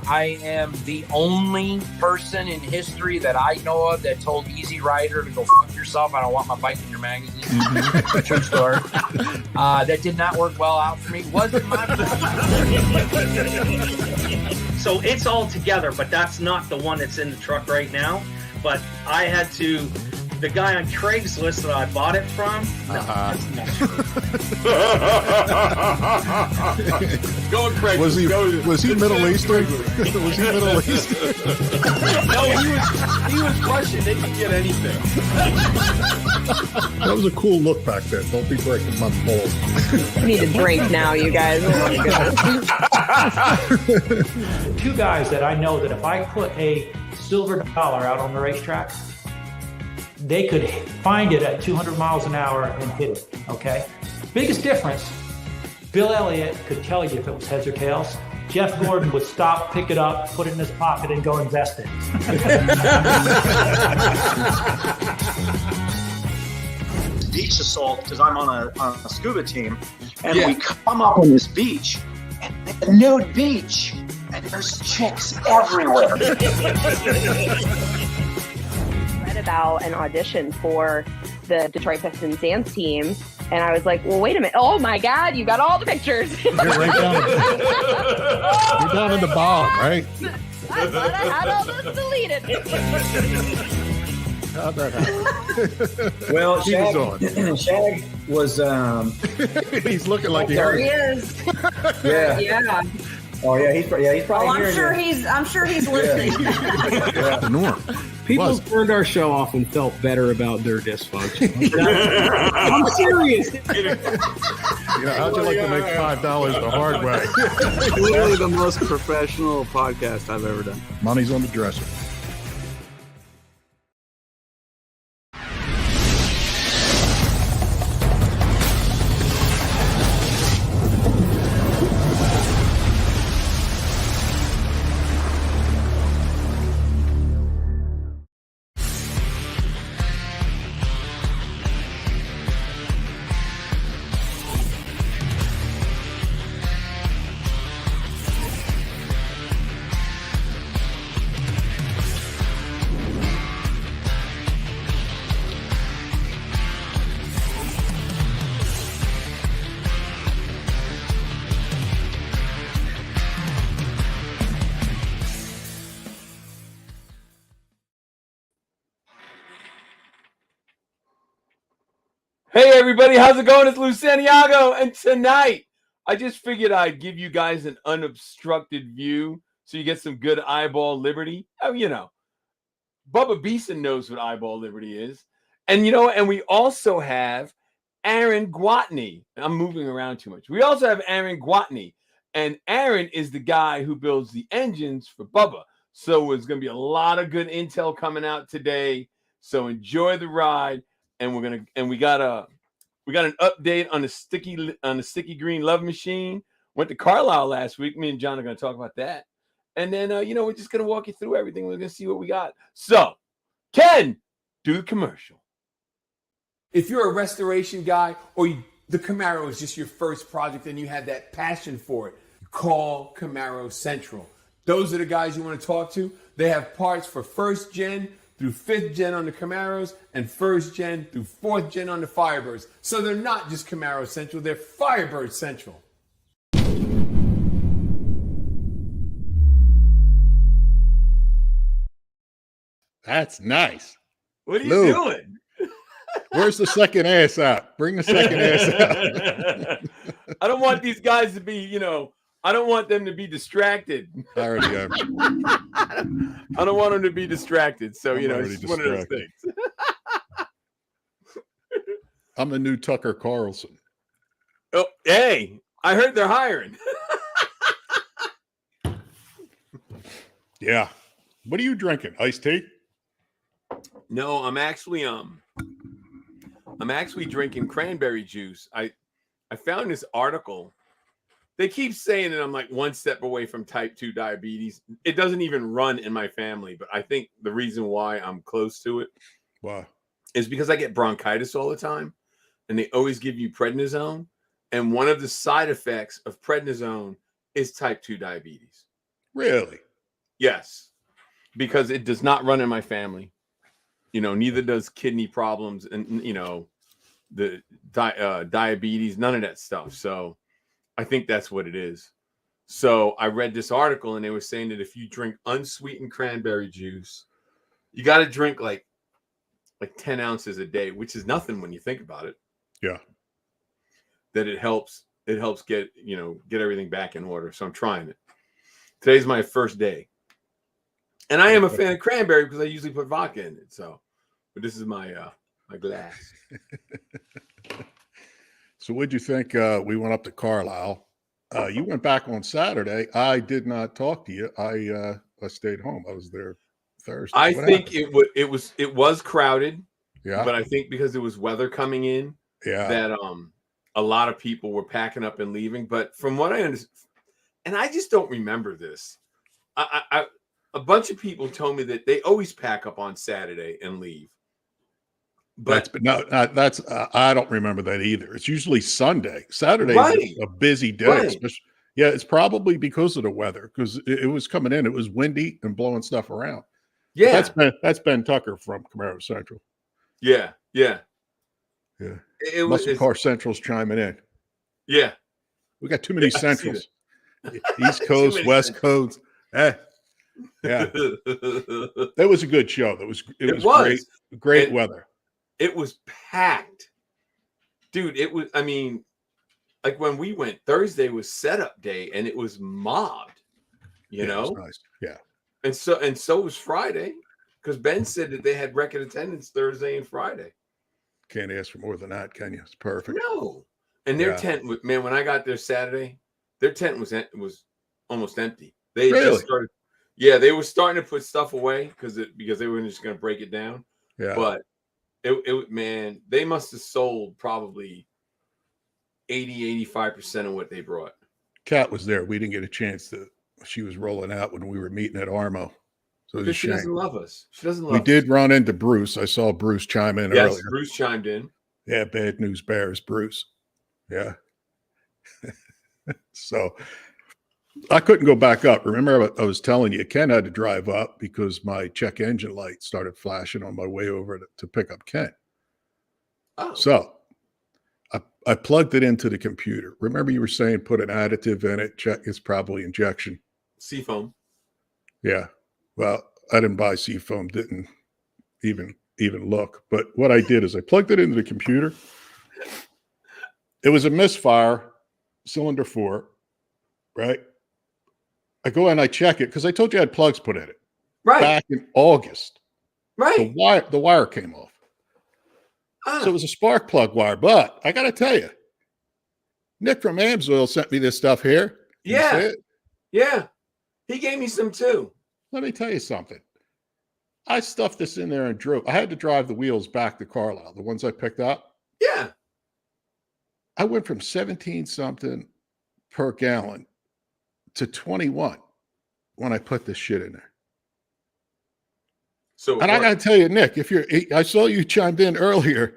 I am the only person in history that I know of that told Easy Rider to go fuck yourself. I don't want my bike in your magazine. True story. That did not work well out for me. Wasn't my fault. So it's all together, but that's not the one that's in the truck right now. But I had to, the guy on Craigslist that I bought it from, Go with Craig. Was he Middle Eastern? Was he Middle Eastern? No, he was Russian. They can get anything. That was a cool look back then. Don't be breaking my balls. I need a drink now, you guys. Two guys that I know that if I put a silver dollar out on the racetrack, they could find it at 200 miles an hour and hit it, okay? Biggest difference, Bill Elliott could tell you if it was heads or tails. Jeff Gordon would stop, pick it up, put it in his pocket, and go invest it. Beach assault, because I'm on a scuba team, and we come up on this beach, and it's a nude beach, and there's chicks everywhere. Read about an audition for the Detroit Pistons dance team, and I was like, well, wait a minute. Oh my God, you got all the pictures. You're right down. You're down in the bottom, right? I thought I had all this deleted. How'd that happen? Well, He was on. Shag was He's looking like he There heard he it. is. yeah. Yeah. Oh yeah, he's probably Oh, hearing I'm sure he's listening. The norm. People turned our show off and felt better about their dysfunction. I'm serious. How'd you like to make $5 the hard way? Literally the most professional podcast I've ever done. Money's on the dresser. Hey everybody, how's it going? It's Lou Santiago, and tonight I just figured I'd give you guys an unobstructed view so you get some good eyeball liberty. Oh, you know, Bubba Beason knows what eyeball liberty is. And and we also have Aaron Gwatney. I'm moving around too much. We also have Aaron Gwatney, and Aaron is the guy who builds the engines for Bubba. So there's going to be a lot of good intel coming out today. So enjoy the ride. And we got an update on the sticky green love machine. Went to Carlisle last week. Me and John are going to talk about that. And then we're just going to walk you through everything. We're going to see what we got. So, Ken, do the commercial. If you're a restoration guy or the Camaro is just your first project and you have that passion for it, call Camaro Central. Those are the guys you want to talk to. They have parts for first gen through 5th gen on the Camaros and 1st gen through 4th gen on the Firebirds. So they're not just Camaro Central, they're Firebird Central. That's nice. What are you Lou, doing? Where's the second ass out? Bring the second ass out. I don't want these guys to be, I don't want them to be distracted. I already am. I don't want them to be distracted. So, it's one of those things. I'm the new Tucker Carlson. Oh, hey, I heard they're hiring. Yeah. What are you drinking? Iced tea? No, I'm actually drinking cranberry juice. I found this article. They keep saying that I'm like one step away from type 2 diabetes. It doesn't even run in my family, but I think the reason why I'm close to it is because I get bronchitis all the time, and they always give you prednisone. And one of the side effects of prednisone is type 2 diabetes. Really? Yes, because it does not run in my family. Neither does kidney problems and the diabetes, none of that stuff. So I think that's what it is. So I read this article and they were saying that if you drink unsweetened cranberry juice, you got to drink like 10 ounces a day, which is nothing when you think about it. Yeah. That it helps get everything back in order. So I'm trying it. Today's my first day. And I am a fan of cranberry because I usually put vodka in it. So, but this is my glass. So what'd you think? We went up to Carlisle. You went back on Saturday. I did not talk to you. I stayed home. I was there Thursday. I think it was crowded. Yeah. But I think because there was weather coming in, that a lot of people were packing up and leaving. But from what I understand, and I just don't remember this, a bunch of people told me that they always pack up on Saturday and leave. But I don't remember that either. It's usually Sunday. Saturday is a busy day. Right. Yeah, it's probably because of the weather, because it was coming in. It was windy and blowing stuff around. Yeah, that's Ben Tucker from Camaro Central. Yeah. Muscle Car Central's chiming in. Yeah, we got too many Centrals. East Coast, West Coast. Yeah. That was a good show. It was great weather. It was packed, dude. It was. I mean, like when we went, Thursday was setup day, and it was mobbed. You know, it was nice. Yeah, and so was Friday, because Ben said that they had record attendance Thursday and Friday. Can't ask for more than that, can you? It's perfect. No, and their tent, man. When I got there Saturday, their tent was almost empty. They started. Yeah, they were starting to put stuff away because they were just going to break it down. Yeah, but man, they must have sold probably 85% of what they brought. Kat was there. We didn't get a chance to. She was rolling out when we were meeting at Armo. So because she doesn't love us. She doesn't love us. We did run into Bruce. I saw Bruce chime in earlier. Yes, Bruce chimed in. Yeah, bad news bears, Bruce. Yeah. So I couldn't go back up. Remember, I was telling you, Ken had to drive up because my check engine light started flashing on my way over to pick up Ken. Oh. So I plugged it into the computer. Remember you were saying put an additive in it. Check, it's probably injection. Seafoam. Yeah. Well, I didn't buy seafoam, didn't even look. But what I did is I plugged it into the computer. It was a misfire, cylinder 4, right? I go and I check it because I told you I had plugs put in it. Right. Back in August. Right. The wire came off. So it was a spark plug wire. But I got to tell you, Nick from Amsoil sent me this stuff here. Yeah. Yeah. He gave me some too. Let me tell you something. I stuffed this in there and drove. I had to drive the wheels back to Carlisle, the ones I picked up. Yeah. I went from 17 something per gallon to 21 when I put this shit in there. So, and I got to tell you, Nick, I saw you chimed in earlier.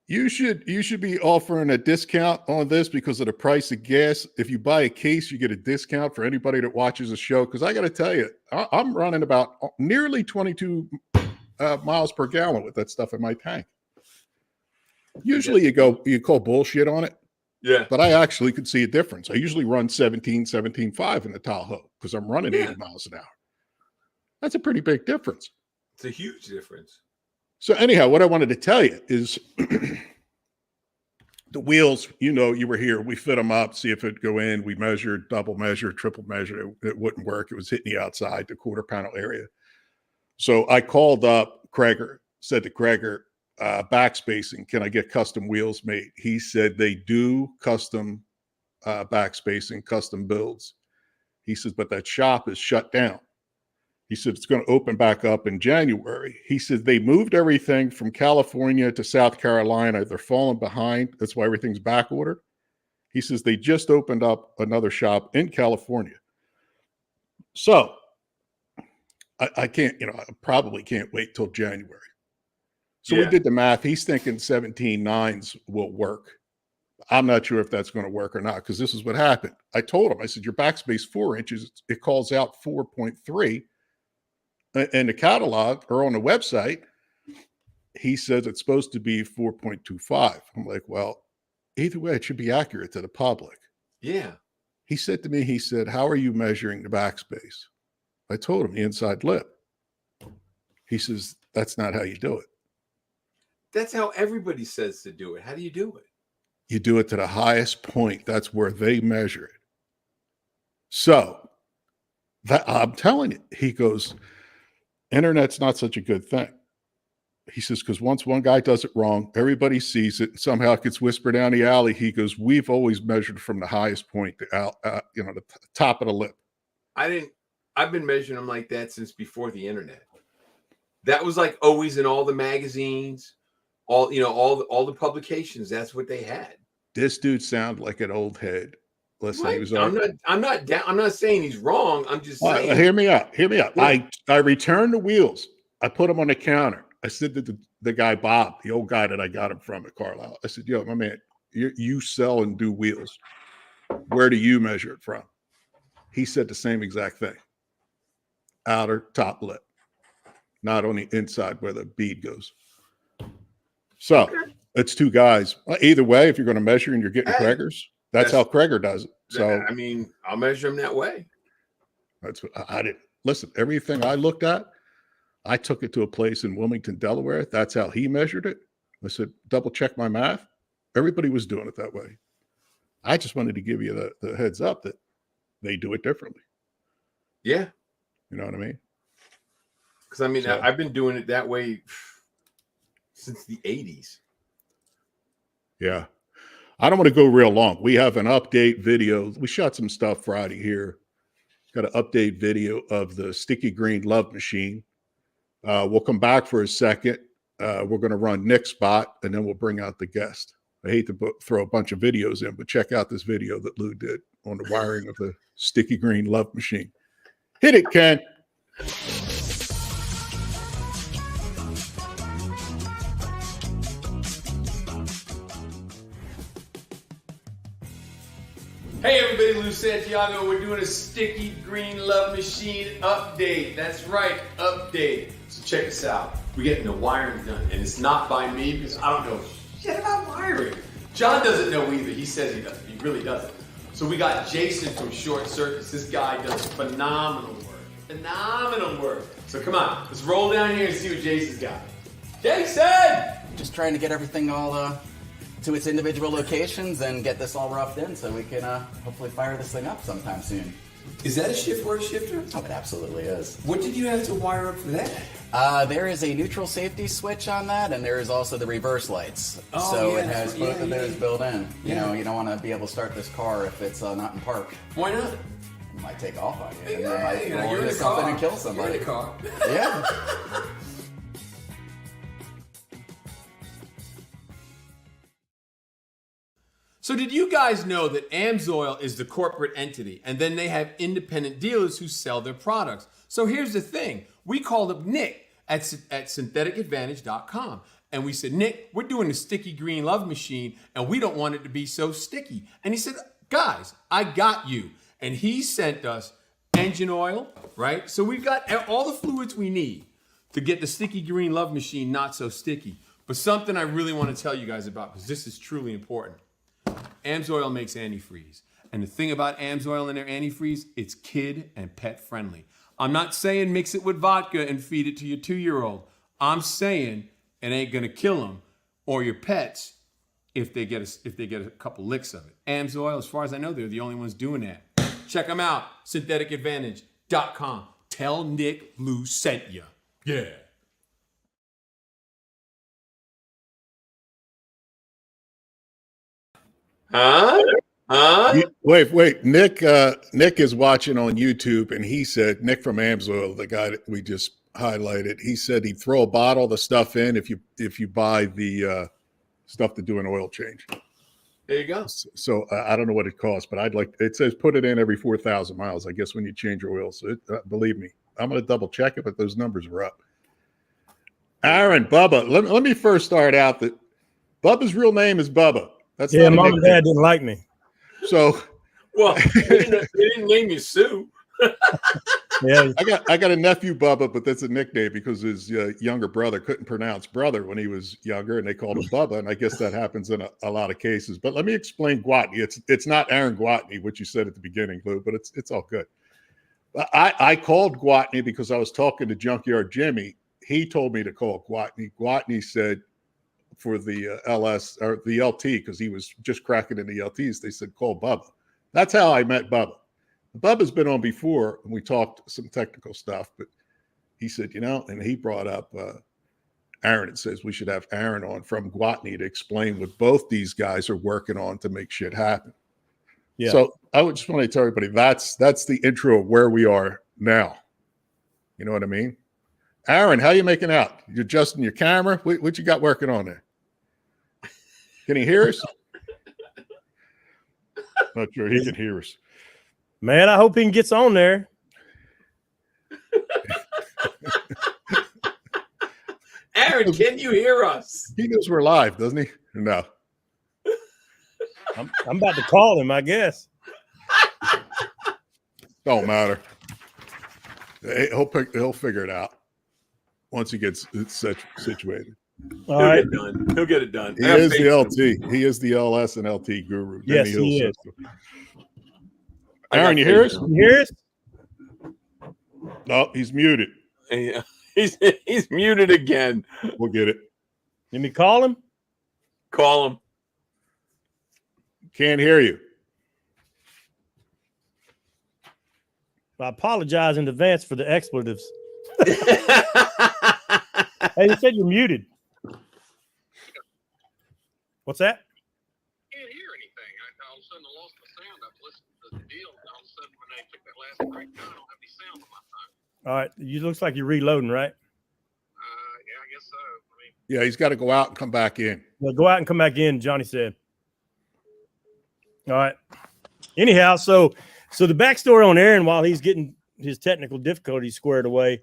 You should be offering a discount on this because of the price of gas. If you buy a case, you get a discount for anybody that watches the show. Because I got to tell you, I'm running about nearly 22 miles per gallon with that stuff in my tank. Usually you call bullshit on it. Yeah. But I actually could see a difference. I usually run 17.5 in the Tahoe because I'm running 80 miles an hour. That's a pretty big difference. It's a huge difference. So anyhow, what I wanted to tell you is the wheels, you were here. We fit them up, see if it'd go in. We measured, double measured, triple measured. It wouldn't work. It was hitting the outside, the quarter panel area. So I called up Kreger, said to Kreger, backspacing, can I get custom wheels made? He said they do custom backspacing, custom builds. He says, but that shop is shut down. He said, it's going to open back up in January. He said, they moved everything from California to South Carolina. They're falling behind. That's why everything's back ordered. He says, they just opened up another shop in California. So I can't, I probably can't wait till January. So we did the math. He's thinking 17.9s will work. I'm not sure if that's going to work or not, because this is what happened. I told him, I said, your backspace 4 inches, it calls out 4.3 in the catalog or on the website. He says it's supposed to be 4.25. I'm like, well, either way, it should be accurate to the public. Yeah. He said to me, he said, how are you measuring the backspace? I told him the inside lip. He says, that's not how you do it. That's how everybody says to do it. How do you do it? You do it to the highest point. That's where they measure it. So that I'm telling you, he goes, internet's not such a good thing. He says, because once one guy does it wrong, everybody sees it, and somehow it gets whispered down the alley. He goes, we've always measured from the highest point to the top of the lip. I've been measuring them like that since before the internet. That was like always in all the magazines, all the publications. That's what they had. This dude sounded like an old head. Listen, he was I'm not saying he's wrong. I'm just saying. Hear me out. Yeah. I returned the wheels. I put them on the counter. I said to the guy, Bob, the old guy that I got him from at Carlisle, I said, yo, my man, you sell and do wheels. Where do you measure it from? He said the same exact thing. Outer top lip, not on the inside where the bead goes. So it's two guys. Either way, if you're going to measure and you're getting Kreger's, that's how Kreger does it. So I mean, I'll measure them that way. That's what I did. Listen, everything I looked at, I took it to a place in Wilmington, Delaware. That's how he measured it. I said, double check my math. Everybody was doing it that way. I just wanted to give you the heads up that they do it differently. Yeah. You know what I mean? Because I mean, I've been doing it that way since the 80s. Yeah. I don't want to go real long. We have an update video. We shot some stuff Friday here. Got an update video of the Sticky Green Love Machine. We'll come back for a second. We're going to run Nick's spot, and then we'll bring out the guest. I hate to throw a bunch of videos in, but check out this video that Lou did on the wiring of the Sticky Green Love Machine. Hit it, Ken. Hey everybody, Lou Santiago. We're doing a Sticky Green Love Machine update. That's right, update. So check us out. We're getting the wiring done, and it's not by me because I don't know shit about wiring. John doesn't know either. He says he doesn't. He really doesn't. So we got Jason from Short Circuits. This guy does phenomenal work. Phenomenal work. So come on, let's roll down here and see what Jason's got. Jason! Just trying to get everything all to its individual locations and get this all roughed in so we can hopefully fire this thing up sometime soon. Is that a shift work shifter? Oh, it absolutely is. What did you have to wire up for that? There is a neutral safety switch on that, and there is also the reverse lights. Oh, so yeah, it has both of those built in. You know, you don't want to be able to start this car if it's not in park. Why not? It might take off on you. Yeah, and might you're in the something car. and kill somebody. You're in the car. Yeah. So did you guys know that Amsoil is the corporate entity, and then they have independent dealers who sell their products? So here's the thing. We called up Nick at syntheticadvantage.com, and we said, Nick, we're doing the Sticky Green Love Machine, and we don't want it to be so sticky. And he said, guys, I got you. And he sent us engine oil, right? So we've got all the fluids we need to get the Sticky Green Love Machine not so sticky. But something I really want to tell you guys about, because this is truly important. Amsoil makes antifreeze. And the thing about Amsoil and their antifreeze, it's kid and pet friendly. I'm not saying mix it with vodka and feed it to your 2-year-old. I'm saying it ain't gonna kill them or your pets if they get a couple licks of it. Amsoil, as far as I know, they're the only ones doing that. Check them out, syntheticadvantage.com. Tell Nick Lou sent you. Yeah. Wait. Nick is watching on YouTube, and he said, Nick from Amsoil, the guy that we just highlighted, he said he'd throw a bottle of the stuff in if you buy the stuff to do an oil change. There you go. So I don't know what it costs, but it says put it in every 4,000 miles, I guess, when you change your oil. So believe me, I'm going to double check it, but those numbers are up. Aaron, Bubba, let me first start out that Bubba's real name is Bubba. That's Yeah, not a mom and nickname. dad didn't like me. So, Well, they didn't name you Sue. Yeah, I got a nephew, Bubba, but that's a nickname because his younger brother couldn't pronounce brother when he was younger, and they called him Bubba. And I guess that happens in a lot of cases. But let me explain Gwatney. It's not Aaron Gwatney, which you said at the beginning, Lou, but it's all good. I called Gwatney because I was talking to Junkyard Jimmy. He told me to call Gwatney. Gwatney said for the LS or the LT, because he was just cracking in the LTs, they said, call Bubba. That's how I met Bubba. Bubba's been on before, and we talked some technical stuff, but he said, and he brought up Aaron. It says we should have Aaron on from Gwatney to explain what both these guys are working on to make shit happen. yeah. So I would just want to tell everybody that's the intro of where we are now. You know what I mean? Aaron, how you making out? You adjusting your camera? What you got working on there? Can he hear us? Not sure he can hear us. Man, I hope he gets on there. Aaron, can you hear us? He knows we're live, doesn't he? No. I'm about to call him, I guess. Don't matter. He'll figure it out once he gets situated. All right. He'll get it done. He is the LT. He is the LS and LT guru. Yes, he is. Aaron, you hear us? You hear us? No, he's muted. Yeah. He's muted again. We'll get it. Let me call him. Call him. Can't hear you. I apologize in advance for the expletives. Hey, you said you're muted. What's that? Can't hear anything. All of a sudden I lost my sound. I've listened to the deal. And all of a sudden when they took that last break down, I don't have any sound on my phone. All right. You looks like you're reloading, right? Yeah, I guess so. Yeah, he's got to go out and come back in. Well, go out and come back in, Johnny said. All right. Anyhow, so the backstory on Aaron while he's getting his technical difficulties squared away.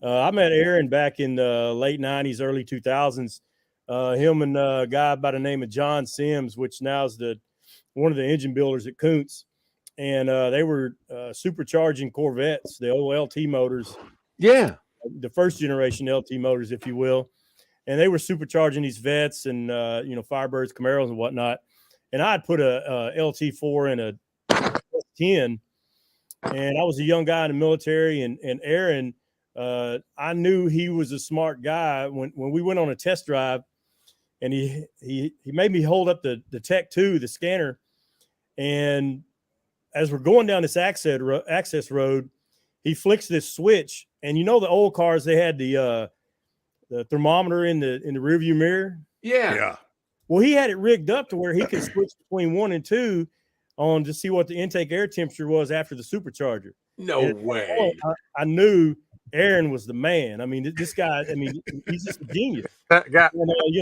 I met Aaron back in the late 90s, early 2000s. Him and a guy by the name of John Sims, which now is one of the engine builders at Koontz. And they were supercharging Corvettes, the old LT motors. Yeah. The first generation LT motors, if you will. And they were supercharging these Vets and, Firebirds, Camaros and whatnot. And I'd put a LT4 in a 10. And I was a young guy in the military. And Aaron, I knew he was a smart guy when we went on a test drive. And he made me hold up the Tech 2, the scanner. And as we're going down this access road, he flicks this switch. And the old cars, they had the thermometer in the rearview mirror. Yeah. Yeah. Well, he had it rigged up to where he could switch between 1 and 2 on to see what the intake air temperature was after the supercharger. No way. I knew Aaron was the man. I mean, this guy, he's just a genius. That guy,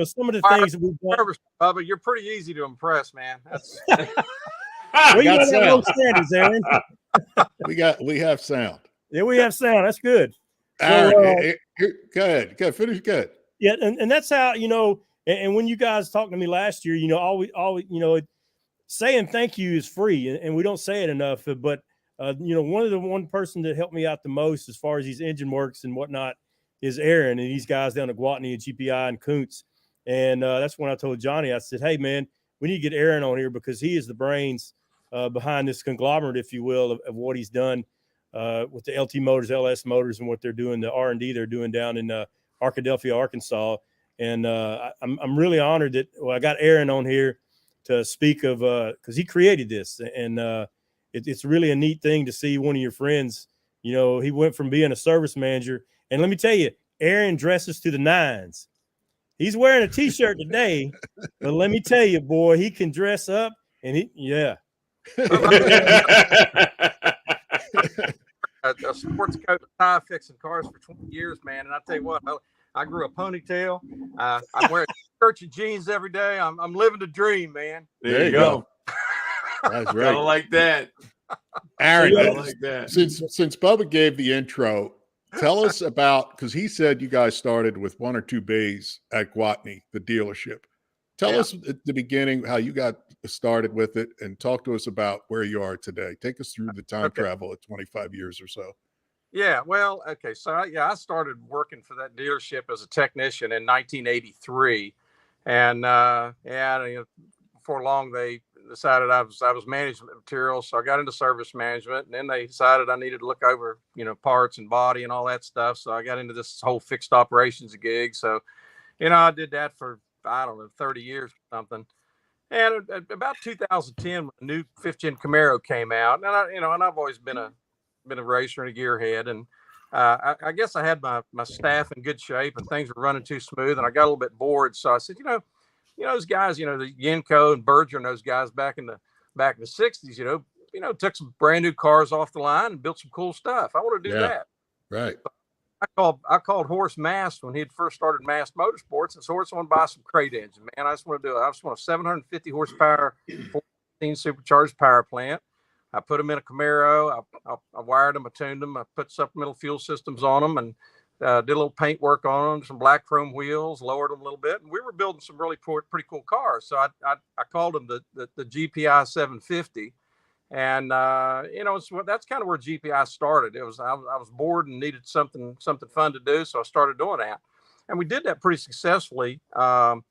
some of the things that we've done. Bubba, you're pretty easy to impress, man. That's we got low standards, Aaron. We have sound. Yeah, we have sound. That's good. Aaron, go ahead. Finish good. Yeah, and that's how, and when you guys talked to me last year, always, saying thank you is free, and we don't say it enough. But one person that helped me out the most as far as these engine works and whatnot is Aaron and these guys down at Gwatney and GPI and Koontz. And that's when I told Johnny, I said, hey man, we need to get Aaron on here because he is the brains behind this conglomerate, if you will, of what he's done with the LT motors, LS motors, and what they're doing, the R&D they're doing down in Arkadelphia, Arkansas. And I'm really honored that I got Aaron on here to speak of because he created this. And it's really a neat thing to see one of your friends. He went from being a service manager. And let me tell you, Aaron dresses to the nines. He's wearing a T-shirt today, but let me tell you, boy, he can dress up. And yeah. a sports coat tie fixing cars for 20 years, man. And I tell you what, I grew a ponytail. I'm wearing shirts and jeans every day. I'm living the dream, man. There you go. That's right. I like that. Aaron, I like that. Since Bubba gave the intro, tell us about, because he said you guys started with 1 or 2 bays at Gwatney, the dealership. Tell us at the beginning how you got started with it, and talk to us about where you are today. Take us through the time travel at 25 years or so. Yeah, well, okay. So I started working for that dealership as a technician in 1983, and before long they decided I was management material, so I got into service management, and then they decided I needed to look over parts and body and all that stuff. So I got into this whole fixed operations gig. So I did that for, I don't know, 30 years or something. And about 2010, when the new 5th-gen Camaro came out, and I've always been a racer and a gearhead, and I guess I had my staff in good shape, and things were running too smooth, and I got a little bit bored. So I said, those guys, the Yenko and Berger and those guys back in the 60s, took some brand new cars off the line and built some cool stuff. I want to do that. Right. I called Horace Mast when he had first started Mast Motorsports, and so Horace wanted to buy some crate engine. Man, I just want a 750 horsepower, 14 supercharged power plant. I put them in a Camaro. I wired them, I tuned them, I put supplemental fuel systems on them, and did a little paint work on them, some black chrome wheels, lowered them a little bit, and we were building some really pretty cool cars. So I called them the GPI 750. And that's kind of where GPI started. I was bored and needed something fun to do, so I started doing that, and we did that pretty successfully. And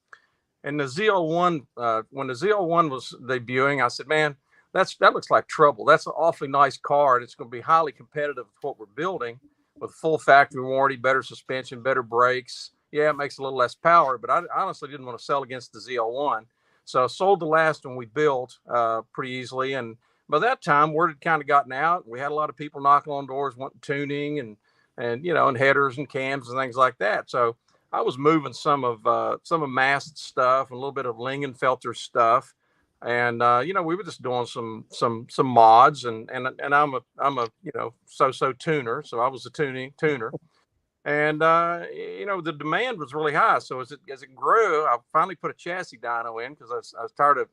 the Z01, when the Z01 was debuting, I said, "Man, that looks like trouble. That's an awfully nice car, and it's going to be highly competitive with what we're building, with full factory warranty, better suspension, better brakes. Yeah, it makes a little less power, but I honestly didn't want to sell against the Z01, so I sold the last one we built pretty easily." And by that time, word had kind of gotten out. We had a lot of people knocking on doors, wanting tuning and headers and cams and things like that. So I was moving some of Mast's stuff and a little bit of Lingenfelter stuff, and we were just doing some mods. And I'm a so tuner, so I was a tuner, and the demand was really high. So as it grew, I finally put a chassis dyno in because I was tired of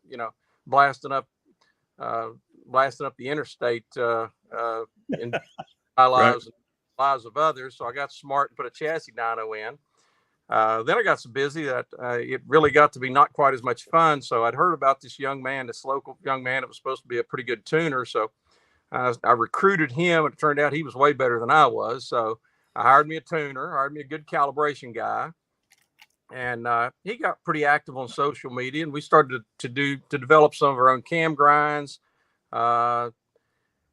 blasting up the interstate in my lives and lives of others. So I got smart and put a chassis dyno in. Then I got so busy that it really got to be not quite as much fun. So I'd heard about this local young man that was supposed to be a pretty good tuner. So I recruited him, and it turned out he was way better than I was. So I hired me a tuner, hired me a good calibration guy. And he got pretty active on social media, and we started to develop some of our own cam grinds. And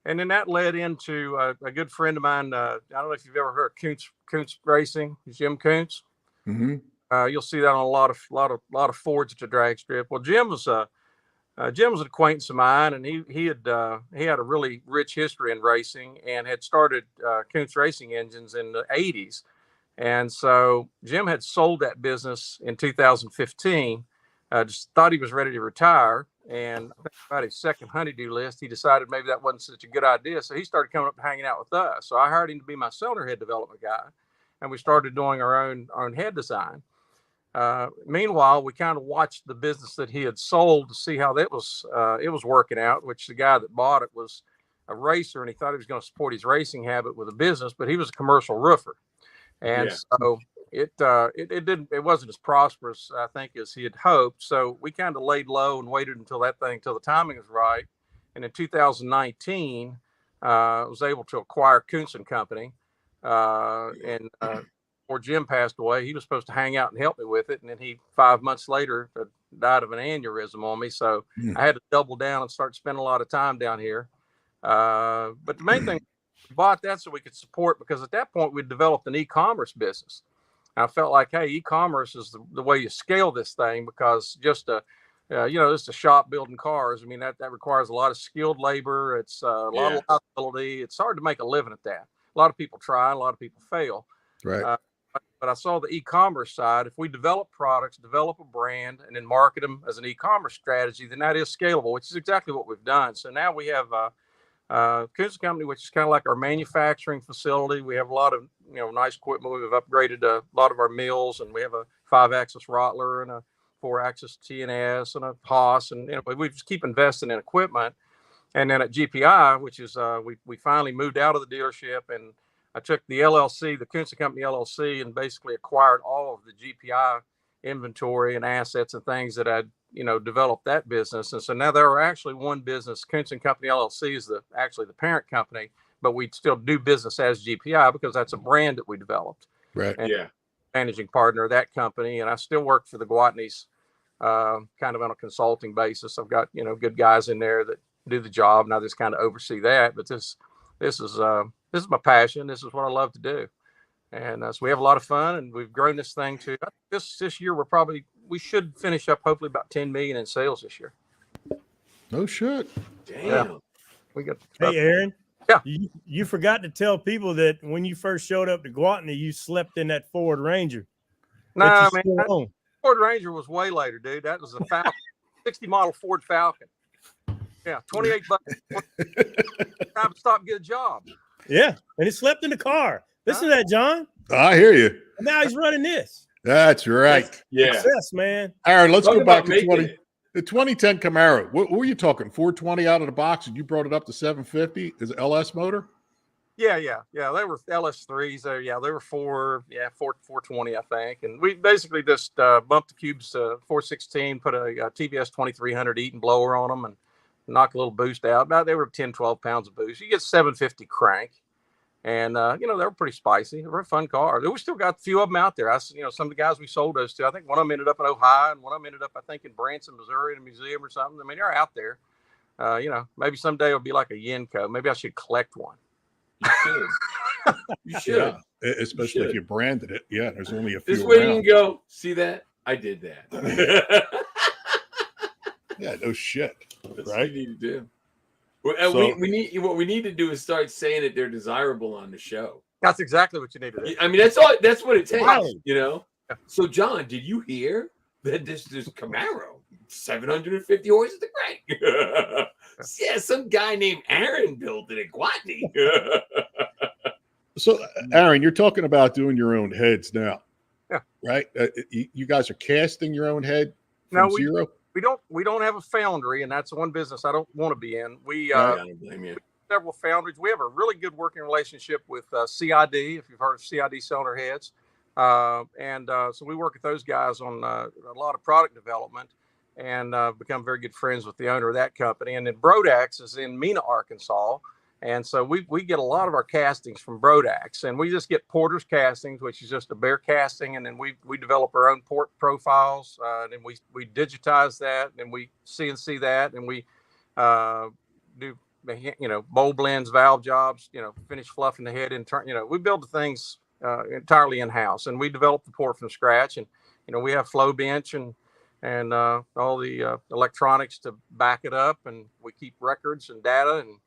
then that led into a good friend of mine. I don't know if you've ever heard of Koontz Racing, Jim Koontz. Mm-hmm. You'll see that on a lot of Fords at the drag strip. Well, Jim was an acquaintance of mine, and he had a really rich history in racing and had started Koontz Racing Engines in the 80s. And so Jim had sold that business in 2015. Just thought he was ready to retire, and about his second honeydew list, he decided maybe that wasn't such a good idea. So he started coming up and hanging out with us. So I hired him to be my cylinder head development guy, and we started doing our own head design. Meanwhile, we kind of watched the business that he had sold to see how it was working out. Which the guy that bought it was a racer, and he thought he was going to support his racing habit with a business, but he was a commercial roofer. And so it wasn't as prosperous, I think, as he had hoped. So we kind of laid low and waited until the timing was right. And in 2019, was able to acquire Koontz & Company. And before Jim passed away, he was supposed to hang out and help me with it. And then 5 months later, died of an aneurysm on me. So I had to double down and start spending a lot of time down here. But the main thing, we bought that so we could support, because at that point we'd developed an e-commerce business. And I felt like, hey, e-commerce is the way you scale this thing, because just just a shop building cars. I mean, that requires a lot of skilled labor. It's a lot of liability. It's hard to make a living at that. A lot of people try, a lot of people fail. Right. But I saw the e-commerce side. If we develop products, develop a brand, and then market them as an e-commerce strategy, then that is scalable, which is exactly what we've done. So now we have Koontz Company, which is kind of like our manufacturing facility. We have a lot of nice equipment. We've upgraded a lot of our mills, and we have a 5-axis Rottler and a 4-axis TNS and a Haas, and we just keep investing in equipment. And then at GPI, which is we finally moved out of the dealership, and I took the LLC, the Koontz Company LLC, and basically acquired all of the GPI inventory and assets and things that I'd, developed that business. And so now there are actually one business, Koontz and Company LLC is actually the parent company, but we still do business as GPI because that's a brand that we developed. Right. And managing partner of that company. And I still work for the Gwatneys, kind of on a consulting basis. I've got, good guys in there that do the job, and I just kind of oversee that. But this is my passion. This is what I love to do. And so we have a lot of fun, and we've grown this thing to this year. We should finish up hopefully about 10 million in sales this year. No shit. Damn. Yeah. We got. Hey, Aaron. Yeah. You forgot to tell people that when you first showed up to Gwatney, you slept in that Ford Ranger. No, man. Ford Ranger was way later, dude. That was a Falcon, 60 model Ford Falcon. Yeah, $28. Time to stop and get a job. Yeah, and he slept in the car. Listen to that, John. I hear you. And now he's running this. That's right. Yeah. Success, man. Aaron, let's Talk go back about to the 2010 Camaro. What were you talking? 420 out of the box, and you brought it up to 750? Is it LS motor? Yeah. They were LS3s. They were 420, I think. And we basically just bumped the cubes to 416, put a TBS 2300 Eaton blower on them, and knock a little boost out. About they were 10, 12 pounds of boost. You get 750 crank. And, they were pretty spicy. They were a fun car. We still got a few of them out there. Some of the guys we sold those to, I think one of them ended up in Ohio, and one of them ended up, I think, in Branson, Missouri, in a museum or something. I mean, they're out there. Maybe someday it'll be like a Yenko. Maybe I should collect one. You should. Yeah, especially if you branded it. Yeah, there's only a few. This way you can go, see that? I did that. Yeah, no shit. That's right? what you need to do. We need to do is start saying that they're desirable on the show. That's exactly what you need to do. I mean, that's all. That's what it takes. Wow. So, John, did you hear that this Camaro 750 horses to crank? Yeah, some guy named Aaron built it at Gwatney. So, Aaron, you're talking about doing your own heads now. Yeah. Right? You guys are casting your own head No, from zero? We don't have a foundry, and that's one business I don't want to be in. We I don't blame you. several foundries. We have a really good working relationship with CID, if you've heard of CID Cylinder Heads. So we work with those guys on a lot of product development, and become very good friends with the owner of that company. And then Brodax is in Mena, Arkansas. And so we get a lot of our castings from Brodax, and we just get Porter's castings, which is just a bare casting. And then we develop our own port profiles, and then we digitize that, and we CNC that, and we do, bowl blends, valve jobs, finish fluffing the head in turn. We build the things entirely in-house, and we develop the port from scratch. And, we have flow bench and all the electronics to back it up, and we keep records and data, and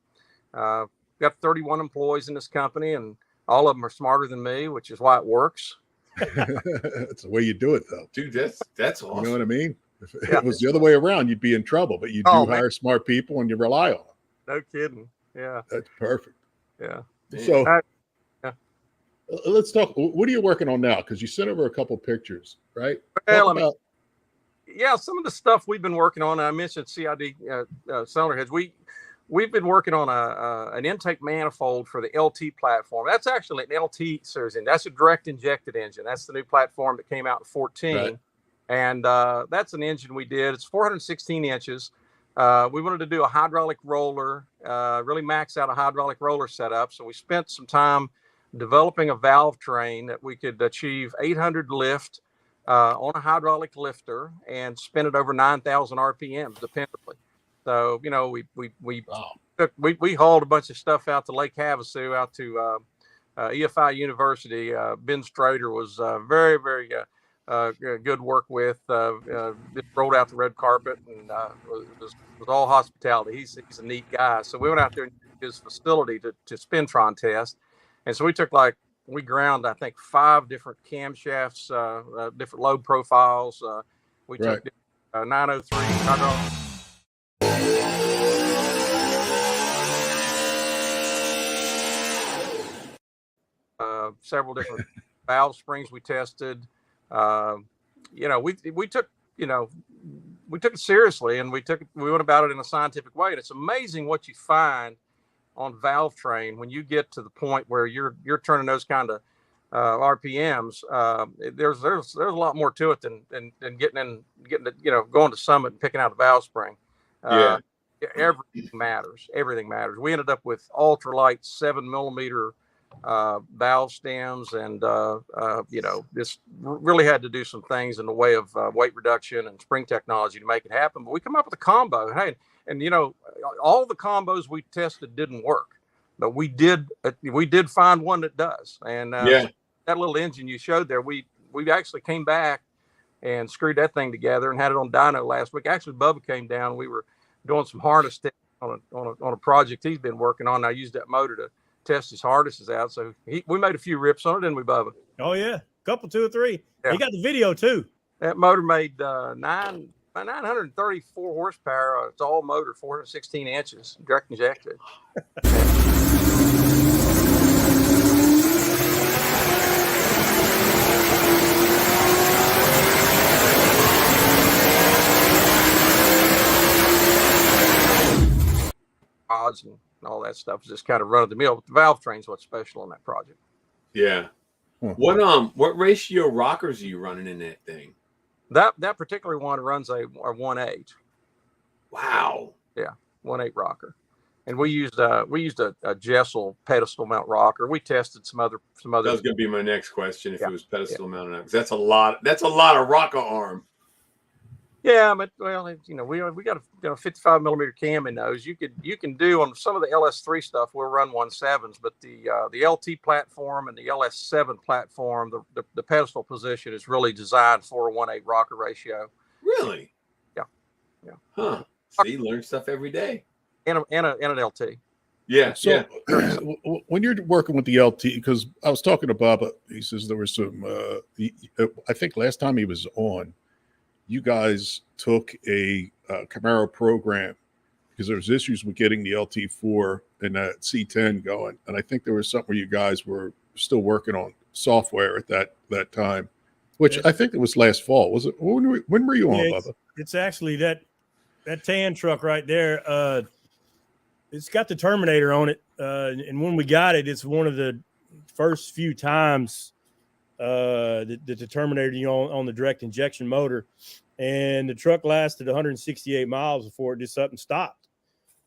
got 31 employees in this company, and all of them are smarter than me, which is why it works. That's the way you do it, though. Dude, that's awesome. You know what I mean? If it was the other way around, you'd be in trouble, but you do hire smart people and you rely on them. No kidding. Yeah. That's perfect. Yeah. So let's talk. What are you working on now? Because you sent over a couple pictures, right? Well, some of the stuff we've been working on, I mentioned CID cylinder heads. We've been working on an intake manifold for the LT platform. That's actually an LT series engine. That's a direct injected engine. That's the new platform that came out in 14. Right. And that's an engine we did. It's 416 inches. We wanted to do a hydraulic roller, really max out a hydraulic roller setup. So we spent some time developing a valve train that we could achieve 800 lift on a hydraulic lifter and spin it over 9,000 RPMs dependably. So, we hauled a bunch of stuff out to Lake Havasu, out to EFI University. Ben Stroder was very, very good work with. Just rolled out the red carpet and was all hospitality. He's a neat guy. So we went out there and his facility to spintron test. And so we ground, I think, 5 different camshafts, different load profiles. We took 903 hydraulic. Several different valve springs we tested. We took it seriously, and we went about it in a scientific way. And it's amazing what you find on valve train when you get to the point where you're turning those kind of RPMs. There's a lot more to it than getting to, going to Summit and picking out a valve spring. Everything matters. Everything matters. We ended up with ultralight 7mm valve stems, and this really had to do some things in the way of weight reduction and spring technology to make it happen. But we come up with a combo. Hey, and all the combos we tested didn't work, but we did find one that does. And that little engine you showed there, we actually came back and screwed that thing together and had it on dyno last week. Actually, Bubba came down. We were doing some harness testing on a project he's been working on. I used that motor to test his harnesses out. So we made a few rips on it, didn't we, Bubba? Oh yeah, couple, 2 or 3. Yeah. You got the video too. That motor made 934 horsepower. It's all motor, 416 inches, direct injected. Odds and all that stuff is just kind of run of the mill. But the valve train's what's special on that project. Yeah. What ratio rockers are you running in that thing? That particular one runs a 1/8. Wow. Yeah, 1/8 rocker. And we used a Jessel pedestal mount rocker. We tested some other. That was going to be my next question. If it was pedestal mounted, because that's a lot of rocker arm. Yeah, but we got a 55mm cam in those. You can do on some of the LS3 stuff. We'll run 1/7s, but the LT platform and the LS7 platform, the pedestal position is really designed for a 1/8 rocker ratio. Really? Yeah. Huh. See, you learn stuff every day. And an LT. Yeah. So when you're working with the LT, because I was talking to Bubba, he says there was some. I think last time he was on, you guys took a Camaro program because there was issues with getting the LT4 and that C10 going. And I think there was something where you guys were still working on software at that time, which I think it was last fall. Was it? When were you on, Bubba? It's actually that tan truck right there. It's got the Terminator on it. And when we got it, it's one of the first few times the Terminator, on the direct injection motor, and the truck lasted 168 miles before it just up and stopped.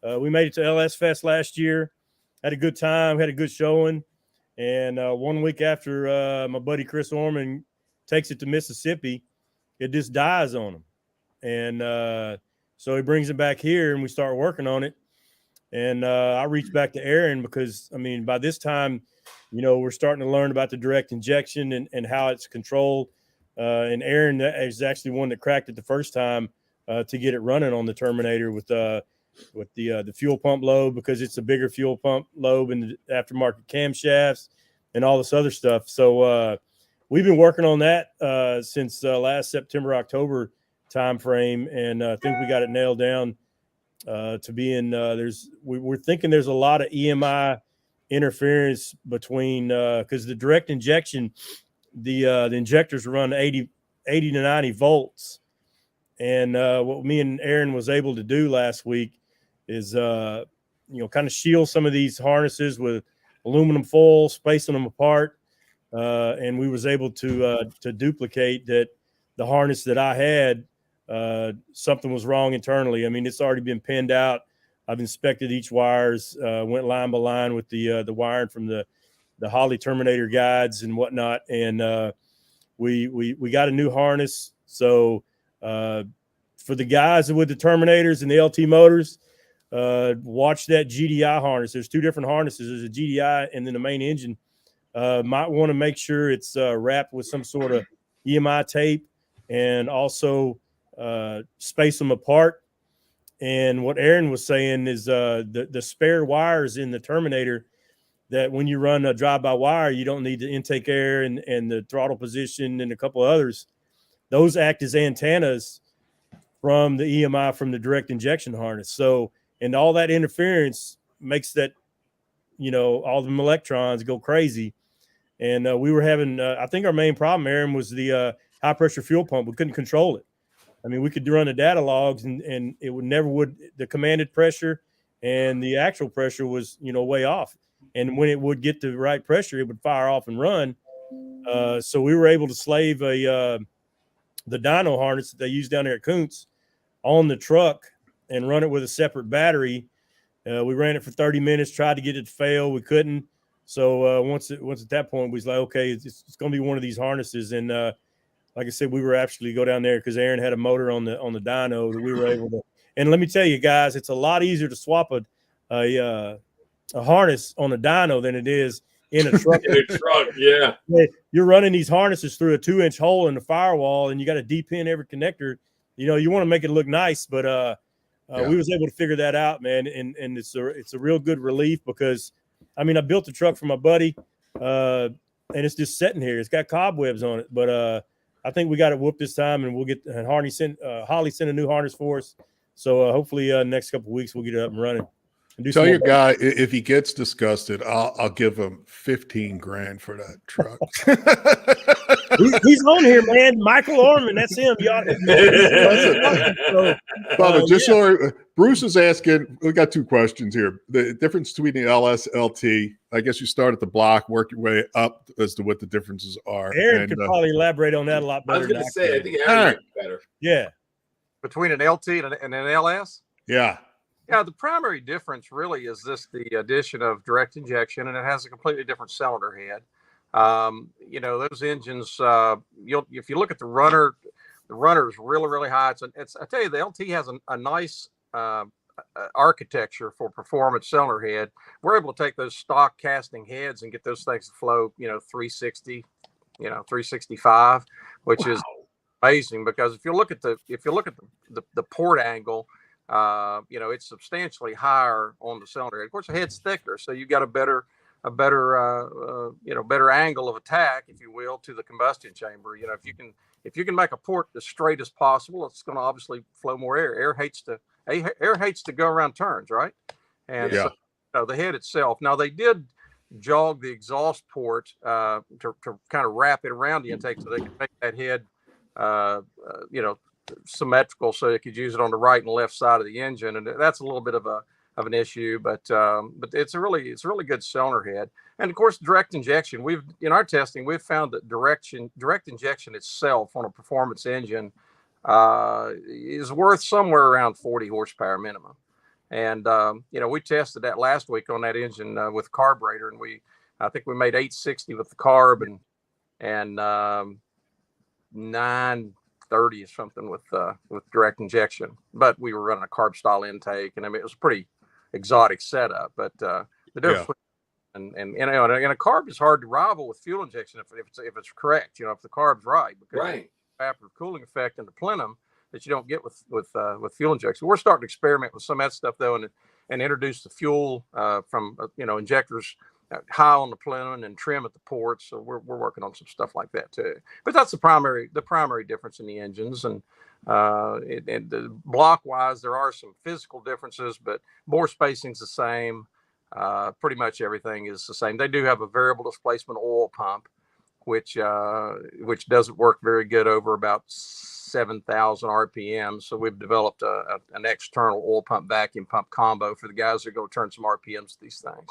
We made it to LS Fest last year, had a good time, had a good showing, and 1 week after my buddy Chris Orman takes it to Mississippi, it just dies on him, and so he brings it back here, and we start working on it, and I reached back to Aaron because by this time, we're starting to learn about the direct injection and how it's controlled. And Aaron is actually one that cracked it the first time to get it running on the Terminator with the fuel pump lobe, because it's a bigger fuel pump lobe and the aftermarket camshafts and all this other stuff. So we've been working on that since last September, October timeframe, and I think we got it nailed down to be in. We're thinking there's a lot of EMI interference between because the direct injection, the injectors run 80 to 90 volts, and what me and Aaron was able to do last week is kind of shield some of these harnesses with aluminum foil, spacing them apart, and we was able to duplicate that. The harness that I had, something was wrong internally. It's already been pinned out. I've inspected each wires, went line by line with the wiring from the Holley Terminator guides and whatnot, and we got a new harness. So for the guys with the Terminators and the LT motors, watch that GDI harness. There's 2 different harnesses. There's a GDI and then the main engine. Might want to make sure it's wrapped with some sort of EMI tape, and also space them apart. And what Aaron was saying is the spare wires in the Terminator, that when you run a drive-by-wire, you don't need the intake air and the throttle position and a couple of others. Those act as antennas from the EMI from the direct injection harness. So, and all that interference makes that, all the electrons go crazy. And we were having, I think our main problem, Aaron, was the high-pressure fuel pump. We couldn't control it. We could run the data logs and it would the commanded pressure and the actual pressure was, way off. And when it would get the right pressure, it would fire off and run. So we were able to slave the dyno harness that they use down there at Koontz on the truck and run it with a separate battery. We ran it for 30 minutes, tried to get it to fail. We couldn't. So once at that point, we was like, okay, it's going to be one of these harnesses. And like I said, we were actually go down there because Aaron had a motor on the dyno that we were able to. And let me tell you guys, it's a lot easier to swap a harness on a dyno than it is in a truck. In a truck, yeah. You're running these harnesses through a 2-inch hole in the firewall, and you got to D-pin every connector. You want to make it look nice, but we was able to figure that out, man. And it's a real good relief because, I mean, I built the truck for my buddy, and it's just sitting here. It's got cobwebs on it, but I think we got it whooped this time, and we'll get and Holly sent a new harness for us. So hopefully next couple of weeks we'll get it up and running. And Tell your guy if he gets disgusted, I'll give him $15,000 for that truck. He's on here, man. Michael Orman, that's him. Bruce is asking. We got two questions here. The difference between the LS LT. I guess you start at the block, work your way up as to what the differences are. Aaron could probably elaborate on that a lot better. I was going to say, I think Aaron better. Yeah. Between an LT and an LS? Yeah. Yeah, the primary difference really is the addition of direct injection, and it has a completely different cylinder head. Those engines, if you look at the runner is really, really high. I tell you, the LT has a nice architecture for performance cylinder head. We're able to take those stock casting heads and get those things to flow, 360, 365, which is amazing because if you look at the port angle, it's substantially higher on the cylinder head. Of course, the head's thicker, so you got a better angle of attack, if you will, to the combustion chamber. If you can make a port as straight as possible, it's going to obviously flow more air. Air hates to go around turns, right? And so the head itself. Now they did jog the exhaust port to kind of wrap it around the intake so they could make that head symmetrical, so you could use it on the right and left side of the engine, and that's a little bit of an issue, but it's a really good cylinder head. And of course, direct injection. In our testing, we've found that direct injection itself on a performance engine is worth somewhere around 40 horsepower minimum. And we tested that last week on that engine with carburetor, and I think we made 860 with the carb and 930 or something with direct injection. But we were running a carb style intake, and I mean it was a pretty exotic setup. But the difference and a carb is hard to rival with fuel injection if it's correct. If the carb's right, because evaporative cooling effect in the plenum that you don't get with fuel injection. We're starting to experiment with some of that stuff though, and introduce the fuel from injectors high on the plenum and trim at the ports. So we're working on some stuff like that too. But that's the primary difference in the engines. And block wise, there are some physical differences, but bore spacing's the same. Pretty much everything is the same. They do have a variable displacement oil pump, which doesn't work very good over about 7,000 RPM. So we've developed an external oil pump vacuum pump combo for the guys that go turn some RPMs to these things.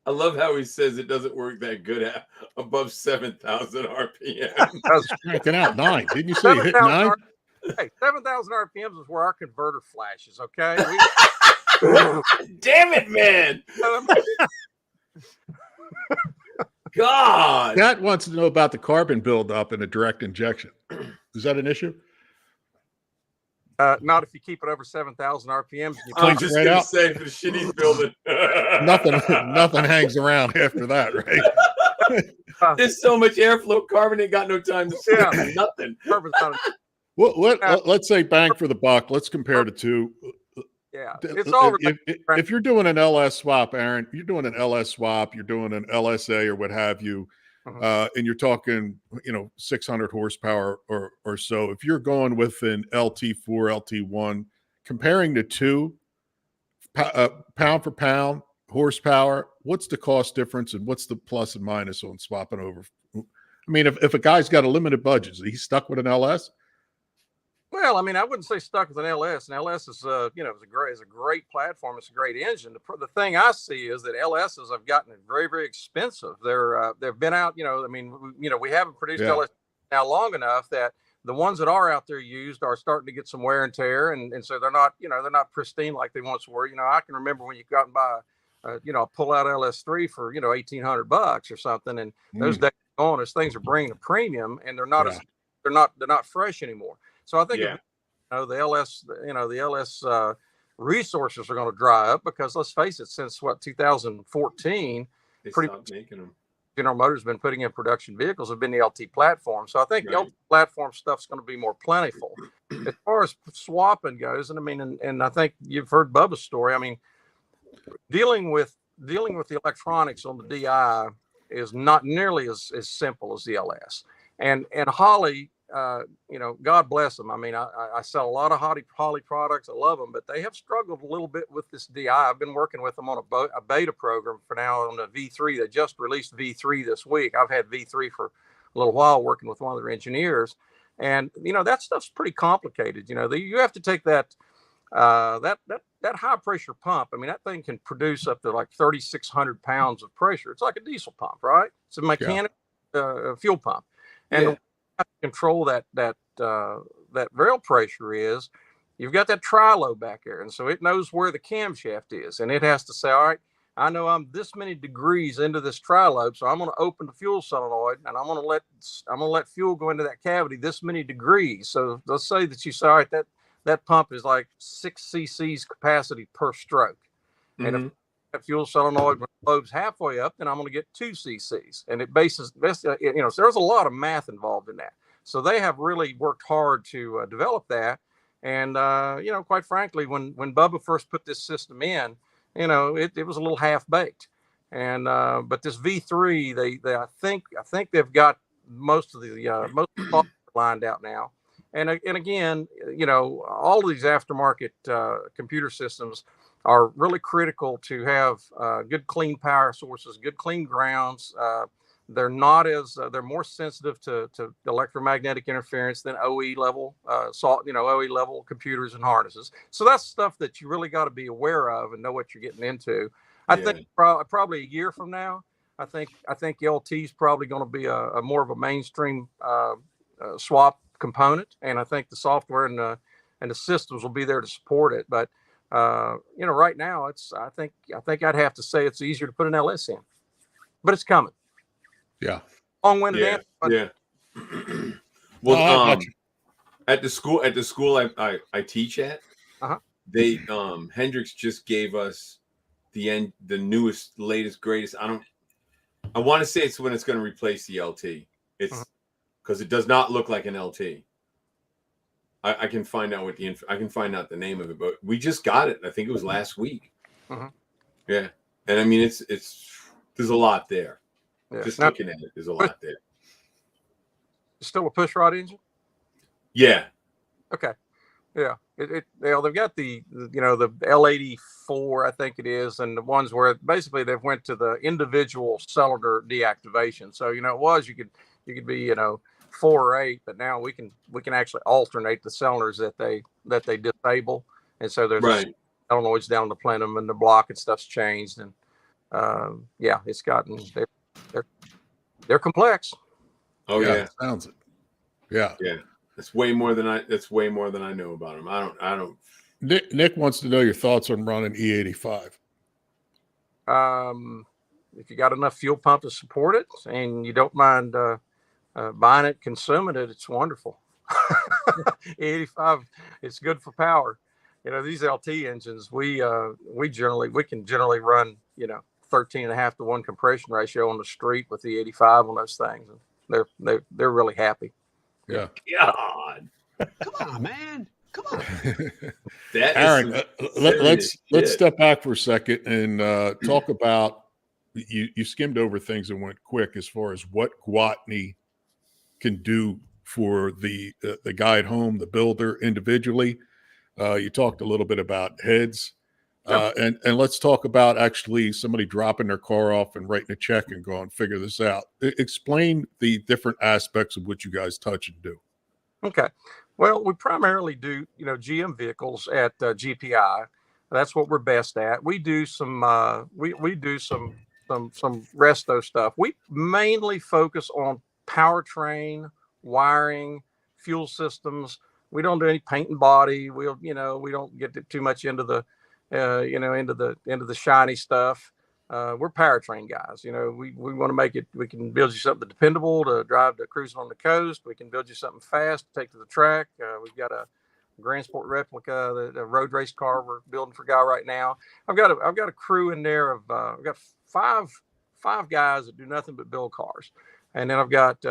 I love how he says it doesn't work that good at above 7,000 RPM. Cranking out 9. Didn't you say you hit 9? Hey, 7,000 RPMs is where our converter flashes, okay? Damn it, man. God. That wants to know about the carbon buildup in a direct injection. Is that an issue? Not if you keep it over 7,000 RPMs. I'm just going to say for the shit he's building. nothing hangs around after that, right? There's so much airflow, carbon ain't got no time to spend. Nothing. Let's say bang for the buck. Let's compare the two. Yeah, it's all. If you're doing an LS swap, Aaron, you're doing an LS swap, you're doing an LSA or what have you, and you're talking, 600 horsepower or so. If you're going with an LT4, LT1, comparing the two, pound for pound horsepower, what's the cost difference and what's the plus and minus on swapping over? I mean, if a guy's got a limited budget, is he stuck with an LS? Well, I mean, I wouldn't say stuck with an LS. An LS is, is a great platform. It's a great engine. The thing I see is that LSs have gotten very, very expensive. They've been out. We haven't produced LS now long enough that the ones that are out there used are starting to get some wear and tear, and so they're not pristine like they once were. I can remember when you got and buy, a pull-out LS3 for $1,800 or something, and those days are gone as things are bringing a premium, and they're not they're not fresh anymore. So I think the LS resources are going to dry up because let's face it, since 2014, they pretty stopped making them. General Motors been putting in production vehicles have been the LT platform. So I think the LT platform stuff's going to be more plentiful. As far as swapping goes, and I think you've heard Bubba's story. I mean, dealing with the electronics on the DI is not nearly as simple as the LS. And Holley, God bless them. I mean, I sell a lot of Holley products. I love them, but they have struggled a little bit with this DI. I've been working with them on a beta program for now on the V3. They just released V3 this week. I've had V3 for a little while working with one of their engineers. And, that stuff's pretty complicated. You have to take that high pressure pump. I mean, that thing can produce up to like 3,600 pounds of pressure. It's like a diesel pump, right? It's a mechanical fuel pump. And control that rail pressure is, you've got that tri-low back there, and so it knows where the camshaft is, and it has to say, all right, I know I'm this many degrees into this tri-lobe, so I'm going to open the fuel solenoid, and I'm going to let fuel go into that cavity this many degrees. So let's say that you say, all right, that pump is like 6 cc's capacity per stroke, and if that fuel solenoid lobes halfway up, then I'm going to get 2 cc's, and it so there's a lot of math involved in that. So they have really worked hard to develop that. And, quite frankly, when Bubba first put this system in, it was a little half baked. And, but this V3, I think they've got most of the software lined out now. And again, all of these aftermarket computer systems are really critical to have good, clean power sources, good, clean grounds. They're more sensitive to electromagnetic interference than OE level OE level computers and harnesses. So that's stuff that you really got to be aware of and know what you're getting into. I think probably a year from now, I think LT is probably going to be a more of a mainstream swap component, and I think the software and the systems will be there to support it. But right now, I think I'd have to say it's easier to put an LS in, but it's coming. Yeah. Long-winded answer. Well, at the school I teach at, they Hendrix just gave us the newest, latest, greatest. I want to say it's when it's going to replace the LT. It's because it does not look like an LT. I can find out I can find out the name of it, but we just got it. I think it was last week. Yeah, and I mean it's there's a lot there. Yeah. Just looking at it, there's a lot there. Still a pushrod engine? Yeah. Okay. Yeah. They've got the L84, I think it is, and the ones where basically they've went to the individual cylinder deactivation. So it was you could be 4 or 8, but now we can actually alternate the cylinders that they disable, and so there's solenoids down the plenum and the block and stuff's changed, and it's gotten they're complex. Oh yeah, sounds it. Yeah. That's way more than I know about them. I don't. Nick wants to know your thoughts on running E85. If you got enough fuel pump to support it, and you don't mind buying it, consuming it, it's wonderful. E85, it's good for power. These LT engines, we can generally run 13.5 to 1 compression ratio on the street with the 85 on those things. They're really happy. Yeah. God. Come on, man. Come on. Aaron, let's step back for a second and talk about you skimmed over things and went quick as far as what Gwatney can do for the guy at home, the builder individually. You talked a little bit about heads. And let's talk about actually somebody dropping their car off and writing a check and going, figure this out. Explain the different aspects of what you guys touch and do. Okay. Well, we primarily do, GM vehicles at GPI. That's what we're best at. We do some we do some resto stuff. We mainly focus on powertrain, wiring, fuel systems. We don't do any paint and body. We don't get too much into the into the shiny stuff. We're powertrain guys. We want to make it. We can build you something dependable to drive to cruising on the coast. We can build you something fast to take to the track. We've got a Grand Sport replica, the road race car we're building for Guy right now. I've got a crew in there of I've got five guys that do nothing but build cars, and then I've got 2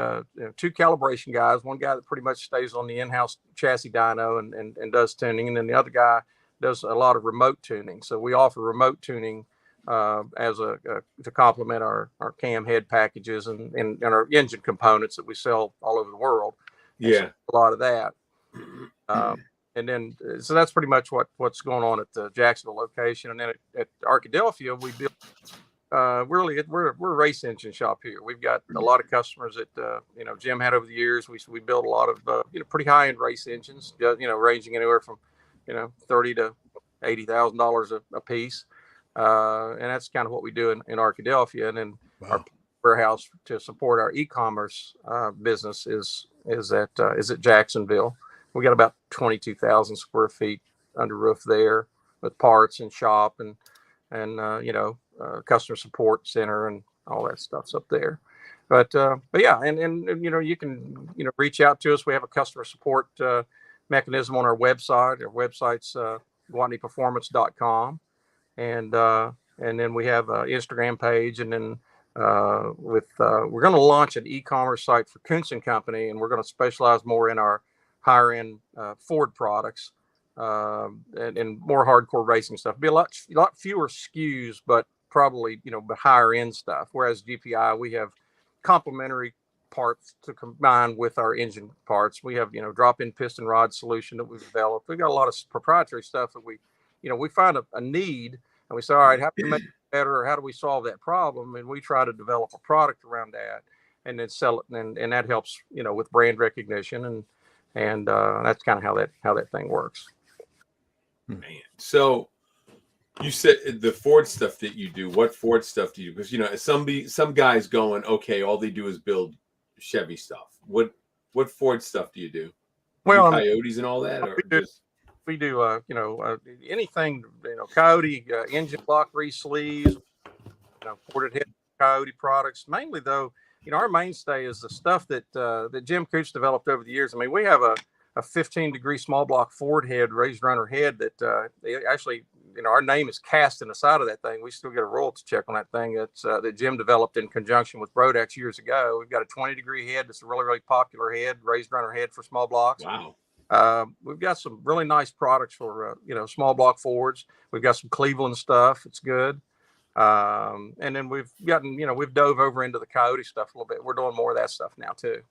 calibration guys. One guy that pretty much stays on the in-house chassis dyno and does tuning, and then the other guy does a lot of remote tuning. So we offer remote tuning as to complement our cam head packages and our engine components that we sell all over the world. Yeah, a lot of that. And then so that's pretty much what's going on at the Jacksonville location. And then at Arkadelphia, we build we're a race engine shop here. We've got a lot of customers that Jim had over the years. We build a lot of pretty high end race engines, ranging anywhere from $30,000 to $80,000 a piece. And that's kind of what we do in Arkadelphia. And then our warehouse to support our e-commerce business is at Jacksonville. We got about 22,000 square feet under roof there with parts and shop and customer support center and all that stuff's up there. But yeah, and you can reach out to us. We have a customer support mechanism on our website. Our website's gwatneyperformance.com. And then we have an Instagram page, and then we're going to launch an e-commerce site for Koontz & Company, and we're going to specialize more in our higher end Ford products and more hardcore racing stuff. Be a lot fewer SKUs, but probably but higher end stuff. Whereas GPI, we have complementary parts to combine with our engine parts. We have drop-in piston rod solution that we've developed. We've got a lot of proprietary stuff that we find a need, and we say, all right, how can we make it better, or how do we solve that problem? And we try to develop a product around that, and then sell it, and that helps with brand recognition, and that's kind of how that thing works. Man, so you said the Ford stuff that you do. What Ford stuff do you? Because some guys going, okay, all they do is build Chevy stuff. What Ford stuff do you do? Well, Coyotes and all that, or we do anything, Coyote engine block re-sleeves, ported head Coyote products. Mainly though, our mainstay is the stuff that Jim Koontz developed over the years. I mean, we have a 15-degree small block Ford head, raised runner head that they actually, our name is cast in the side of that thing. We still get a royalty check on that thing. That's that Jim developed in conjunction with Brodex years ago. We've got a 20-degree head that's a really, really popular head, raised runner head for small blocks. Wow. We've got some really nice products for small block Fords. We've got some Cleveland stuff. It's good. And then we've gotten we've dove over into the Coyote stuff a little bit. We're doing more of that stuff now too.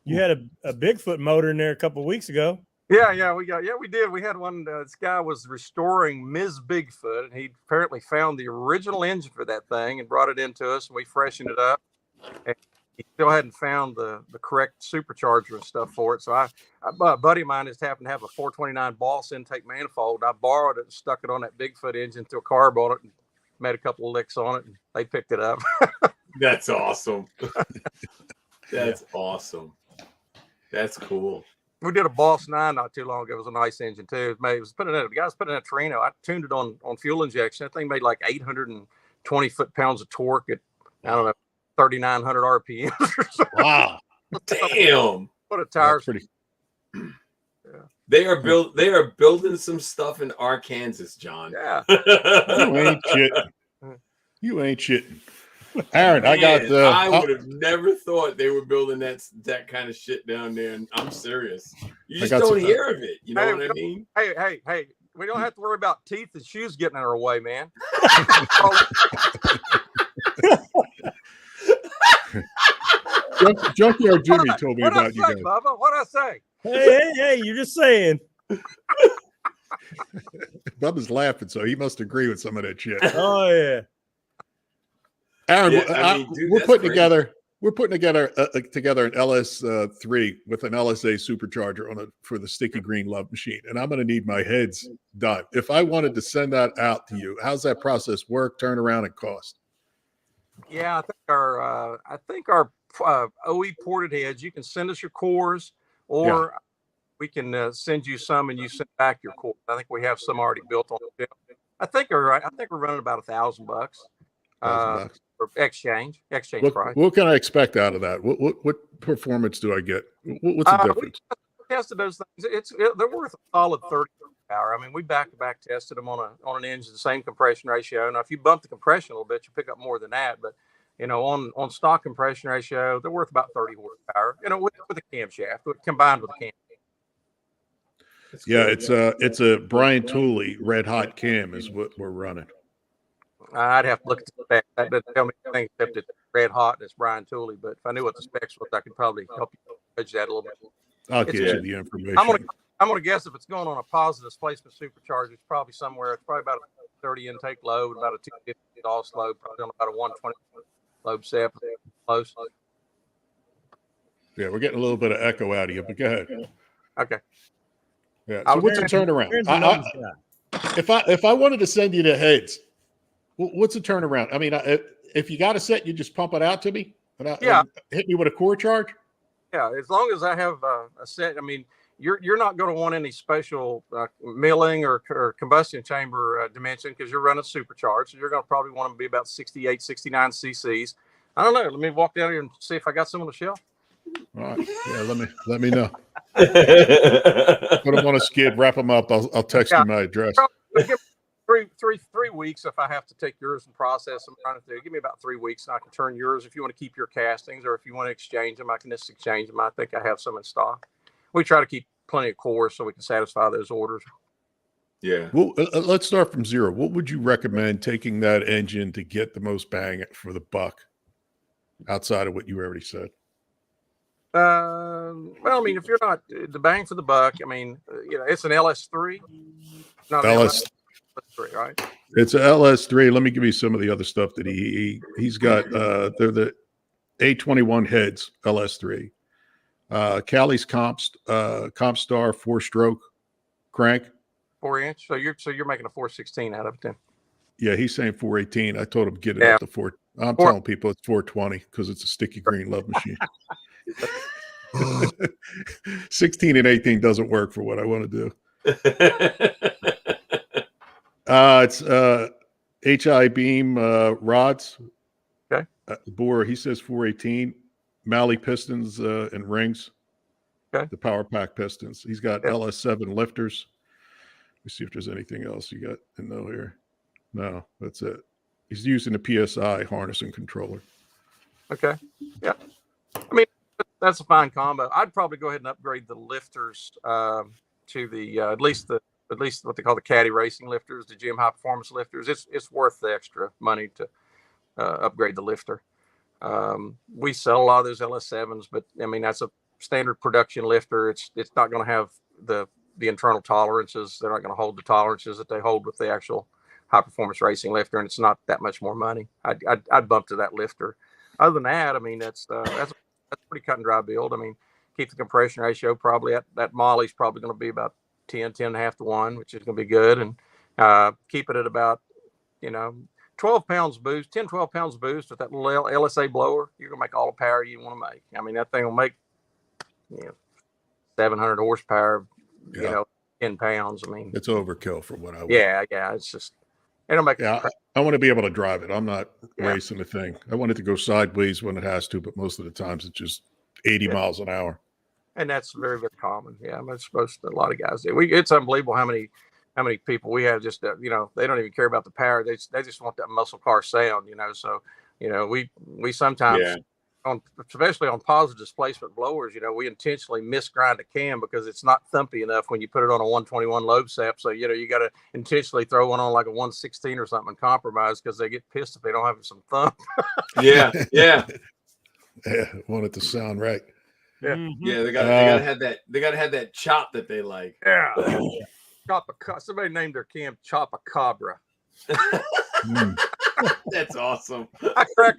You had a Bigfoot motor in there a couple of weeks ago. Yeah, we did. We had one. This guy was restoring Ms. Bigfoot, and he apparently found the original engine for that thing and brought it into us, and we freshened it up. And he still hadn't found the correct supercharger and stuff for it. So a buddy of mine just happened to have a 429 Boss intake manifold. I borrowed it and stuck it on that Bigfoot engine, threw a carb on it, and made a couple of licks on it, and they picked it up. That's awesome. That's awesome. That's cool. We did a Boss 9 not too long ago. It was a nice engine too. The guys put in a Torino. I tuned it on fuel injection. That thing made like 820 foot-pounds of torque at 3,900 RPMs or something. Wow. Damn. What a tire. Yeah. They are building some stuff in Arkansas, John. Yeah. You ain't shitting. Aaron, I would have never thought they were building that kind of shit down there. And I'm serious. You just don't hear of it. You know what I mean? Hey, we don't have to worry about teeth and shoes getting in our way, man. Junkyard Jimmy told me about you guys. Bubba? What'd I say? Hey, you're just saying. Bubba's laughing, so he must agree with some of that shit. Oh, yeah. Aaron, we're putting together We're putting together an LS3 with an LSA supercharger for the sticky green love machine, and I'm going to need my heads done. If I wanted to send that out to you, how's that process work, turnaround, and cost? Yeah, I think our OE ported heads. You can send us your cores, or we can send you some and you send back your cores. I think we have some already built on the shelf. I think we're running about $1,000. $1,000 for exchange price. What can I expect out of that? What performance do I get? What's the difference? We tested those things. They're worth a solid 30 horsepower. I mean, we back-to-back tested them on an engine, the same compression ratio. Now, if you bump the compression a little bit, you pick up more than that. But on stock compression ratio, they're worth about 30 horsepower. With a camshaft, combined with a cam. Yeah, it's a Brian Tooley red hot cam is what we're running. I'd have to look at the specs. That doesn't tell me anything except it's red hot and it's Brian Tooley. But if I knew what the specs was, I could probably help you judge that a little bit. I'll get you the information. I'm gonna guess if it's going on a positive displacement supercharger, it's probably about a 30 intake load, about a 250 exhaust load, probably on about a 120 load set. Close. Yeah, we're getting a little bit of echo out of you, but go ahead. Okay. Yeah. So what's the turnaround? If I wanted to send you the heads, what's the turnaround? I mean, if you got a set, you just pump it out to me. And hit me with a core charge. Yeah, as long as I have a set. I mean, you're not going to want any special milling or combustion chamber dimension because you're running supercharged. So you're going to probably want them to be about 68, 69 cc's. I don't know. Let me walk down here and see if I got some on the shelf. All right. Yeah, let me know. Put them on a skid, wrap them up. I'll text you my address. Give me three weeks if I have to take yours and process them. Give me about 3 weeks and I can turn yours if you want to keep your castings, or if you want to exchange them, I can just exchange them. I think I have some in stock. We try to keep plenty of cores so we can satisfy those orders. Yeah. Well, let's start from zero. What would you recommend taking that engine to get the most bang for the buck outside of what you already said? Well, I mean, if you're not the bang for the buck, I mean, it's an LS3. Not LS3, right? It's an LS3. Let me give you some of the other stuff that he's got. They're the A21 heads, LS3. Cali's Compstar 4-stroke crank. 4-inch. So you're making a 416 out of it then. Yeah, he's saying 418. I told him get it up to 4. I'm telling people it's 420 because it's a sticky green love machine. 16 and 18 doesn't work for what I want to do. It's HI beam rods. Okay. Bore, he says 418. Malley pistons and rings. Okay. The power pack pistons. He's got LS7 lifters. Let me see if there's anything else you got to know here. No, that's it. He's using the PSI harness and controller. Okay. Yeah. I mean, that's a fine combo. I'd probably go ahead and upgrade the lifters to the at least what they call the caddy racing lifters, the GM high performance lifters. It's worth the extra money to upgrade the lifter. We sell a lot of those LS7s, but I mean that's a standard production lifter. It's not going to have the internal tolerances. They're not going to hold the tolerances that they hold with the actual high performance racing lifter, and it's not that much more money. I'd bump to that lifter. Other than that, I mean that's a pretty cut and dry build. I mean, keep the compression ratio probably at that Molly's probably going to be about 10.5 to 1, which is going to be good, and keep it at about 12 pounds boost, 12 pounds boost with that little LSA blower. You're going to make all the power you want to make. I mean, that thing will make 700 horsepower. 10 pounds. I mean, it's overkill for what I want. Yeah, it's just it'll make. Yeah, I want to be able to drive it. I'm not racing the thing. I want it to go sideways when it has to, but most of the times it's just 80 miles an hour. And that's very, very common. Yeah, I mean, it's supposed to, a lot of guys do. It's unbelievable how many people we have just they don't even care about the power. They just want that muscle car sound. So we sometimes. Especially on positive displacement blowers, we intentionally misgrind a cam because it's not thumpy enough when you put it on a 121 lobe sap. So, you got to intentionally throw one on like a 116 or something and compromise because they get pissed if they don't have some thump. Yeah. Want it to sound right. Yeah. Yeah. They gotta have that. They gotta have that chop that they like. Yeah. Somebody named their cam Chopacabra. That's awesome. I crack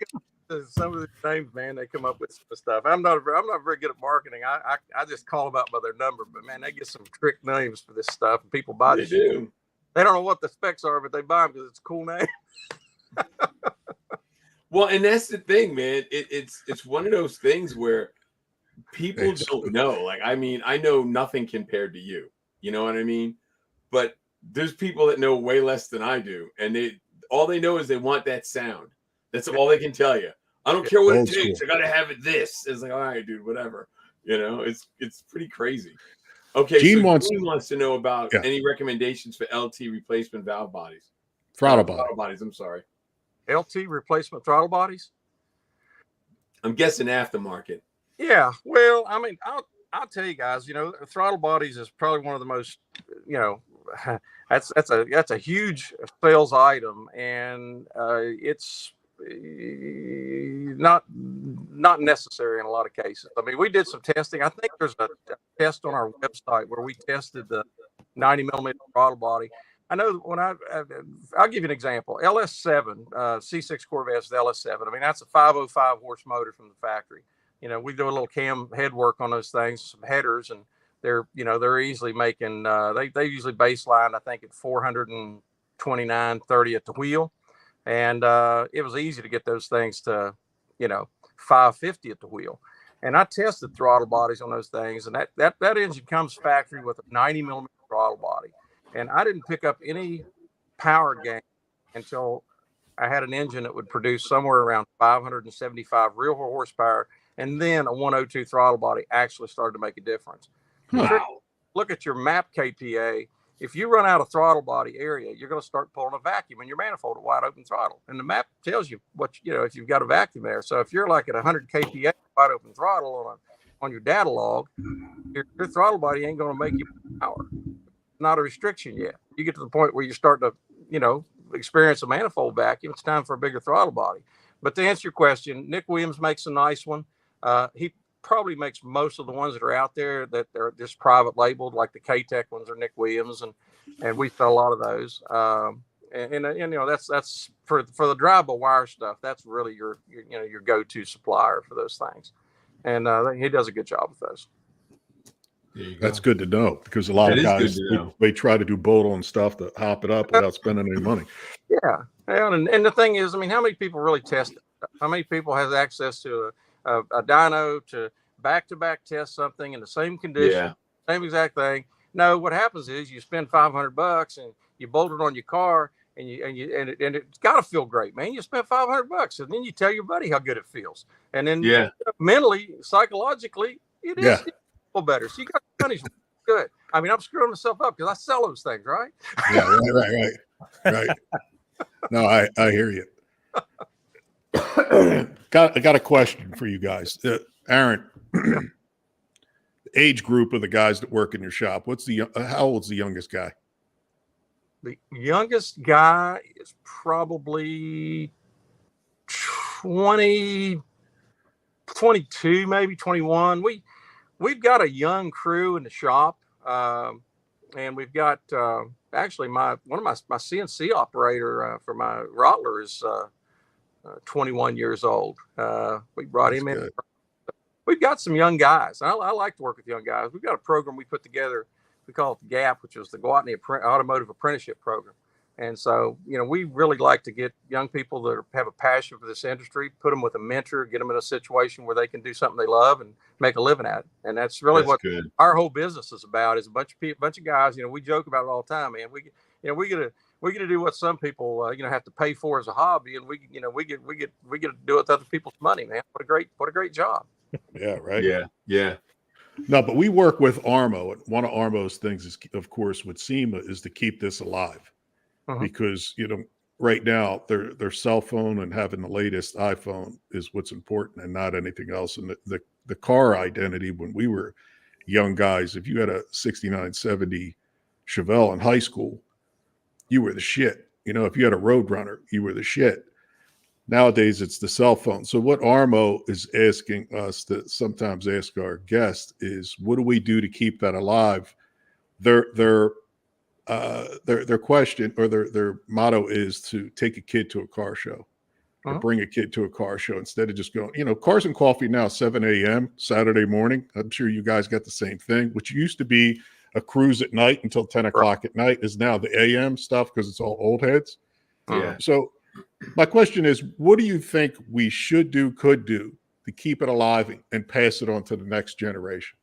some of the names, man, they come up with some stuff. I'm not very good at marketing. I just call them out by their number, but man, they get some trick names for this stuff, and people buy They this shit. do. They don't know what the specs are, but they buy them because it's a cool name. Well, and that's the thing, man. It's one of those things where people don't know. Like, I mean, I know nothing compared to you. You know what I mean? But there's people that know way less than I do, and all they know is they want that sound. That's all they can tell you. I don't care what it takes. I gotta have it. This. It's like, all right, dude, whatever. You know, it's pretty crazy. Okay, Gene so Gene wants to know about any recommendations for LT replacement valve bodies. Throttle bodies. I'm sorry. LT replacement throttle bodies. I'm guessing aftermarket. Yeah, well, I mean, I'll tell you guys, you know, throttle bodies is probably one of the most, you know, that's a huge sales item, and it's not necessary in a lot of cases. I mean, we did some testing. I think there's a test on our website where we tested the 90 millimeter throttle body. I know when I'll give you an example. LS7, C6 Corvette is the LS7. I mean, that's a 505 horse motor from the factory. You know, we do a little cam head work on those things, some headers, and they're easily making, they usually baseline, I think, at 429.30 at the wheel. And it was easy to get those things to, 550 at the wheel. And I tested throttle bodies on those things, and that engine comes factory with a 90 millimeter throttle body. And I didn't pick up any power gain until I had an engine that would produce somewhere around 575 real horsepower. And then a 102 throttle body actually started to make a difference. Wow. Look at your map KPA. If you run out of throttle body area, you're going to start pulling a vacuum in your manifold at wide open throttle. And the map tells you if you've got a vacuum there. So if you're like at 100 KPA wide open throttle on your data log, your throttle body ain't going to make you power. Not a restriction yet. You get to the point where you're starting to, experience a manifold vacuum. It's time for a bigger throttle body. But to answer your question, Nick Williams makes a nice one. He probably makes most of the ones that are out there that are just private labeled, like the K-Tech ones are Nick Williams, and we sell a lot of those. That's for the drive-by wire stuff. That's really your go-to supplier for those things, and he does a good job with those. That's good to know, because a lot of guys they try to do bolt-on stuff to hop it up without spending any money. Yeah, and the thing is, I mean, how many people really test it? How many people has access to a dyno to back-to-back test something in the same condition, same exact thing? No, what happens is you spend $500 and you bolt it on your car, and it's got to feel great, man. You spent $500, and then you tell your buddy how good it feels, and then mentally, psychologically, it is better. So you got to punish good. I mean, I'm screwing myself up because I sell those things, right? Yeah, right. No, I hear you. I got a question for you guys, Aaron. The age group of the guys that work in your shop. How old's the youngest guy? The youngest guy is probably 20, 22, maybe 21. We've got a young crew in the shop, and we've got actually my CNC operator for my Rottler is 21 years old. We brought him in. We've got some young guys. I like to work with young guys. We've got a program we put together. We call it the GAP, which is the Gwatney Automotive Apprenticeship Program. And so, we really like to get young people that have a passion for this industry, put them with a mentor, get them in a situation where they can do something they love and make a living at it. And that's really what our whole business is about, is a bunch of guys. We joke about it all the time, man. We get to do what some people, have to pay for as a hobby. And we get to do it with other people's money, man. What a great job. Yeah. Right. Yeah. No, but we work with Armo, and one of Armo's things is, of course, with SEMA is to keep this alive. Because right now their cell phone and having the latest iPhone is what's important, and not anything else. And the car identity, when we were young guys, if you had a 6970 Chevelle in high school, you were the shit. If you had a Roadrunner, you were the shit. Nowadays it's the cell phone. So what Armo is asking us to sometimes ask our guests is, what do we do to keep that alive? Their question or their motto is to take a kid to a car show. to bring a kid to a car show instead of just going, Cars and Coffee now, 7 a.m. Saturday morning. I'm sure you guys got the same thing, which used to be a cruise at night until 10 o'clock at night is now the AM stuff because it's all old heads. Yeah. So my question is, what do you think we could do to keep it alive and pass it on to the next generation?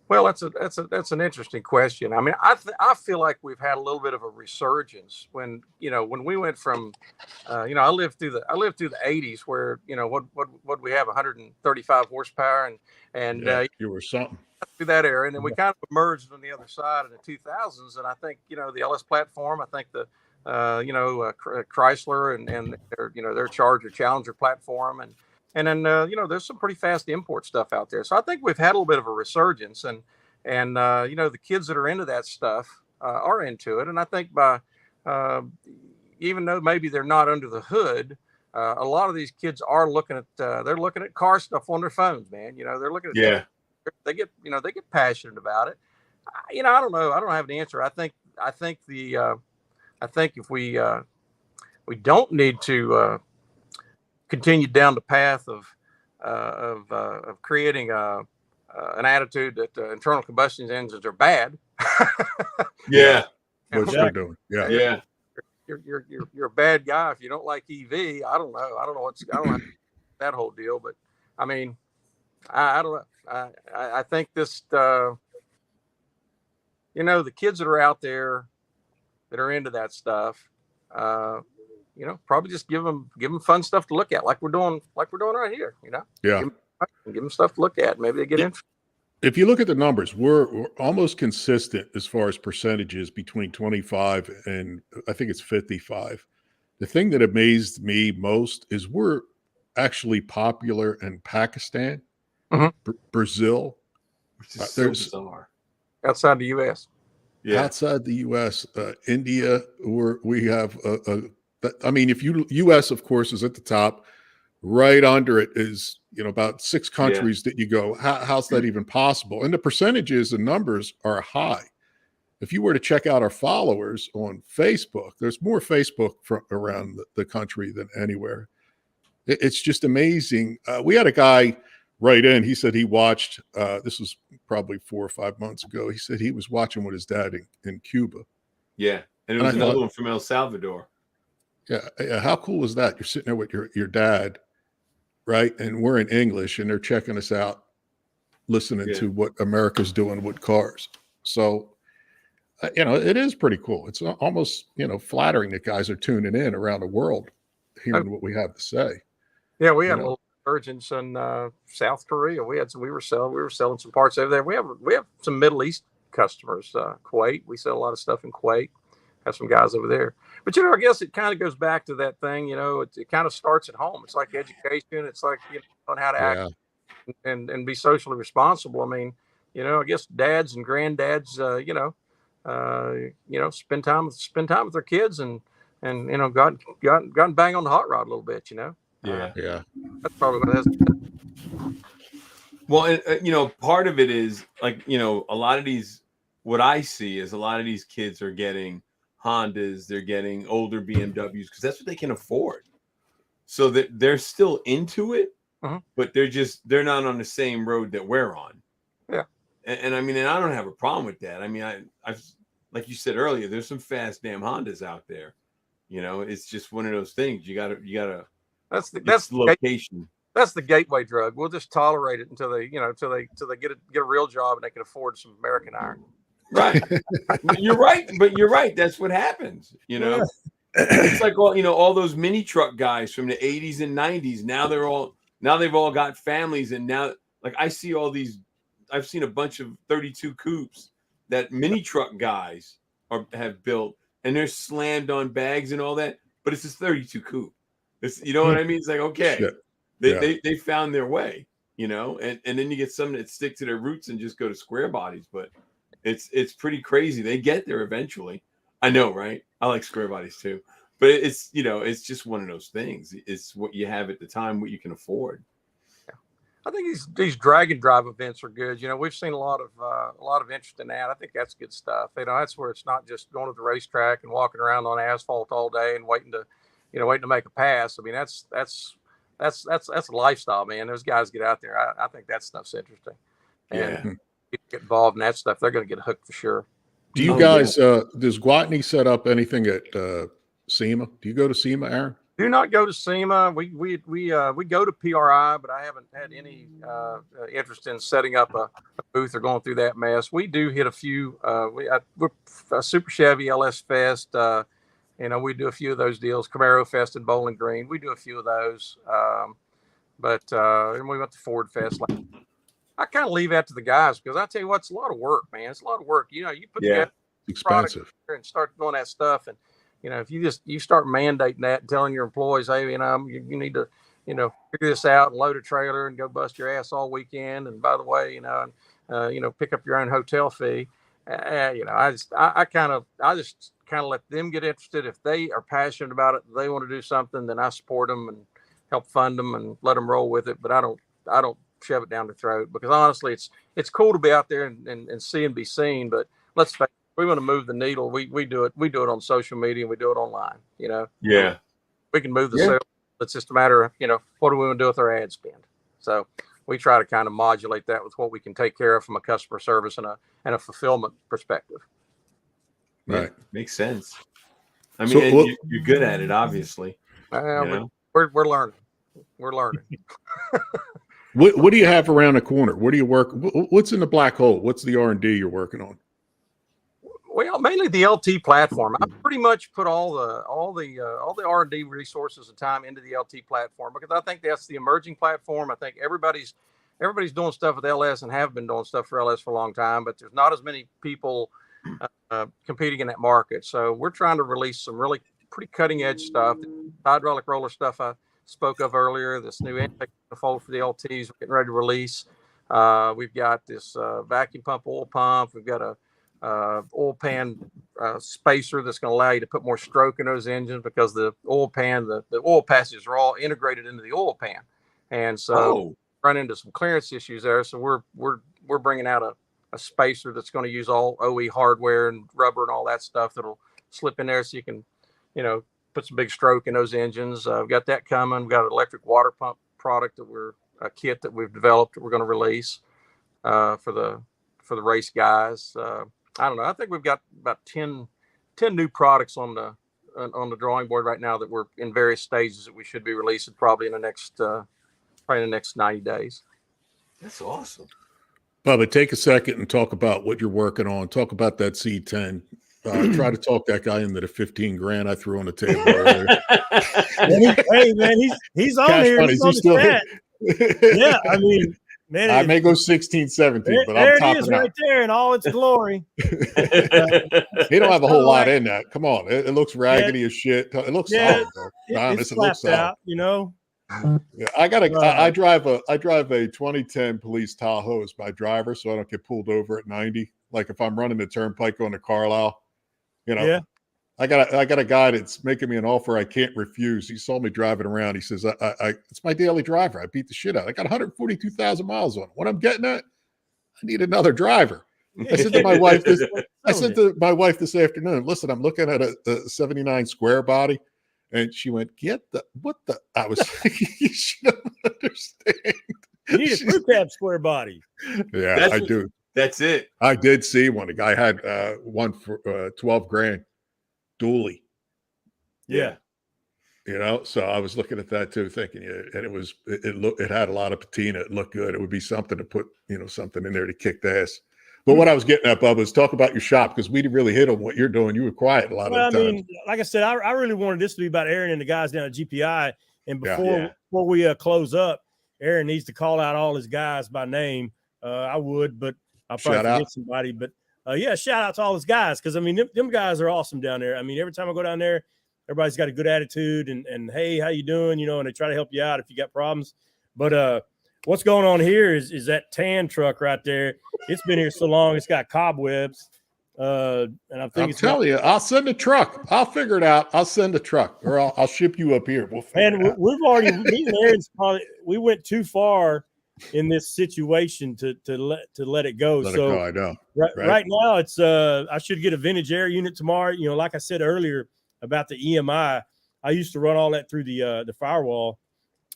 Well, that's an interesting question. I mean, I feel like we've had a little bit of a resurgence when we went from, I lived through the 80s where what we have 135 horsepower and you were something through that era, and then we kind of emerged on the other side in the 2000s. And I think the LS platform, I think the Chrysler and their Charger Challenger platform and then there's some pretty fast import stuff out there. So I think we've had a little bit of a resurgence, and the kids that are into that stuff are into it. And I think by even though maybe they're not under the hood, a lot of these kids are looking at car stuff on their phones, man. They're looking at they get passionate about it. I don't know. I don't have an answer. I think if we don't need to continue down the path of creating an attitude that internal combustion engines are bad. What they're doing. Yeah. You're a bad guy if you don't like EV. I don't know. I don't know that whole deal, but I mean, I don't know. I think this, the kids that are out there that are into that stuff, probably just give them fun stuff to look at, like we're doing right here. Give them stuff to look at. Maybe they get interested. If you look at the numbers, we're almost consistent as far as percentages between 25 and I think it's 55. The thing that amazed me most is we're actually popular in Pakistan, Brazil. Which is so bizarre. Outside the U.S. Outside the U.S., India, we have if U.S. of course is at the top. Right under it is about 6 countries that you go, how's that even possible? And the percentages and numbers are high. If you were to check out our followers on Facebook, there's more Facebook around the country than anywhere. It's just amazing. We had a guy write in. He said he watched. This was probably 4 or 5 months ago. He said he was watching with his dad in Cuba. Yeah, and it was another one from El Salvador. Yeah, how cool was that? You're sitting there with your dad, right? And we're in English, and they're checking us out, listening to what America's doing with cars. So, it is pretty cool. It's almost, flattering that guys are tuning in around the world, hearing what we have to say. Yeah, we had a little urgence in South Korea. We were selling some parts over there. We have some Middle East customers. Kuwait. We sell a lot of stuff in Kuwait. Have some guys over there. But I guess it kind of goes back to that thing. It kind of starts at home. It's like education. It's like on how to act and be socially responsible. I mean, I guess dads and granddads, spend time with their kids and got and bang on the hot rod a little bit. Yeah. That's probably what it is. Well, part of it is like a lot of these. What I see is a lot of these kids are getting Hondas, they're getting older BMWs because that's what they can afford. So that they're still into it, but they're not on the same road that we're on. Yeah. And I mean, and I don't have a problem with that. I mean, I've like you said earlier, there's some fast damn Hondas out there. It's just one of those things. You gotta. That's the location. That's the gateway drug. We'll just tolerate it until they get a real job and they can afford some American iron. Right. You're right. That's what happens. It's like all those mini truck guys from the 80s and 90s. Now they've all got families, and now like I see all these. I've seen a bunch of 32 coupes that mini truck guys have built, and they're slammed on bags and all that. But it's this 32 coupe. It's what I mean. It's like okay, they found their way. And then you get some that stick to their roots and just go to square bodies, but. It's pretty crazy. They get there eventually. I know, right? I like square bodies too, but it's it's just one of those things. It's what you have at the time, what you can afford. I think these drag and drive events are good. You know, we've seen a lot of interest in that. I think that's good stuff. You know, that's where it's not just going to the racetrack and walking around on asphalt all day and waiting to make a pass. I mean, that's a lifestyle, man. Those guys get out there. I think that stuff's interesting. And get involved in that stuff, they're going to get hooked for sure. Do you guys? Does Gwatney set up anything at SEMA? Do you go to SEMA, Aaron? Do not go to SEMA. We go to PRI, but I haven't had any interest in setting up a booth or going through that mess. We do hit a few. We're Super Chevy LS Fest. You know, we do a few of those deals. Camaro Fest in Bowling Green. We do a few of those. And we went to Ford Fest. I kind of leave that to the guys because I tell you what, it's a lot of work, man. It's a lot of work. You know, you put the expensive and start doing that stuff, and you know, if you start mandating that and telling your employees, hey, you know, you need to, you know, figure this out and load a trailer and go bust your ass all weekend. And by the way, you know, and pick up your own hotel fee. You know, I just kind of let them get interested. If they are passionate about it, they want to do something, then I support them and help fund them and let them roll with it. But I don't shove it down their throat because honestly, it's cool to be out there and see and be seen. But let's face it, we want to move the needle. We do it on social media and we do it online, you know? Yeah. We can move the sales. It's just a matter of, you know, what do we want to do with our ad spend? So we try to kind of modulate that with what we can take care of from a customer service and a fulfillment perspective. Right. Makes sense. I mean, you're good at it, obviously. We're learning. We're learning. What do you have around the corner? What do you work? What's in the black hole? What's the R&D you're working on? Well, mainly the LT platform. I pretty much put all the R&D resources and time into the LT platform because I think that's the emerging platform. I think everybody's doing stuff with LS and have been doing stuff for LS for a long time, but there's not as many people competing in that market. So we're trying to release some really pretty cutting edge stuff. The hydraulic roller stuff I spoke of earlier, this new intake fold for the LTs we're getting ready to release. We've got this vacuum pump, oil pump. We've got a oil pan spacer that's going to allow you to put more stroke in those engines because the oil pan, the oil passages are all integrated into the oil pan, and so run into some clearance issues there. So we're bringing out a spacer that's going to use all OE hardware and rubber and all that stuff that'll slip in there so you can, you know, put some big stroke in those engines. We've got that coming. We've got an electric water pump product a kit that we've developed that we're going to release for the race guys. I don't know. I think we've got about 10 new products on the drawing board right now that we're in various stages that we should be releasing probably in the next 90 days. That's awesome. Bubba, take a second and talk about what you're working on. Talk about that C10. Try to talk that guy into the $15,000 I threw on the table earlier. Hey man, he's on Cash here. Money, He's on the chat. Yeah, I mean, man, I may go 16, 17, but there I'm topping it is right there in all its glory. He don't have a whole lot in that. Come on, it looks raggedy as shit. It looks solid though. It's flapped out, you know. Yeah, I drive a 2010 police Tahoe as my driver, so I don't get pulled over at 90. Like if I'm running the turnpike going to Carlisle, you know. Yeah. I got a guy that's making me an offer I can't refuse. He saw me driving around. He says, I it's my daily driver. I beat the shit out. I got 142,000 miles on it. What I'm getting at, I need another driver. I said to my wife this afternoon, listen, I'm looking at a 79 square body. And she went, I was like, you should understand. You need a crew cab square body. Yeah, I do. That's it. I did see one. The guy had one for $12,000 dually. Yeah. You know, so I was looking at that too, thinking, and it had a lot of patina. It looked good. It would be something to put, you know, something in there to kick the ass. But what I was getting at, Bubba, is talk about your shop because we didn't really hit on what you're doing. You were quiet a lot of the time. I mean, like I said, I really wanted this to be about Aaron and the guys down at GPI. And before we close up, Aaron needs to call out all his guys by name. I would, but I'll probably forget somebody. But shout out to all his guys because I mean, them guys are awesome down there. I mean, every time I go down there, everybody's got a good attitude and hey, how you doing? You know, and they try to help you out if you got problems. But what's going on here is that tan truck right there. It's been here so long, it's got cobwebs. And I'm telling you, I'll send a truck. I'll figure it out. I'll send a truck, or I'll ship you up here. We'll we've already we went too far in this situation to let it go. Let it So go, I know. right now it's I should get a vintage air unit tomorrow. You know, like I said earlier about the EMI, I used to run all that through the firewall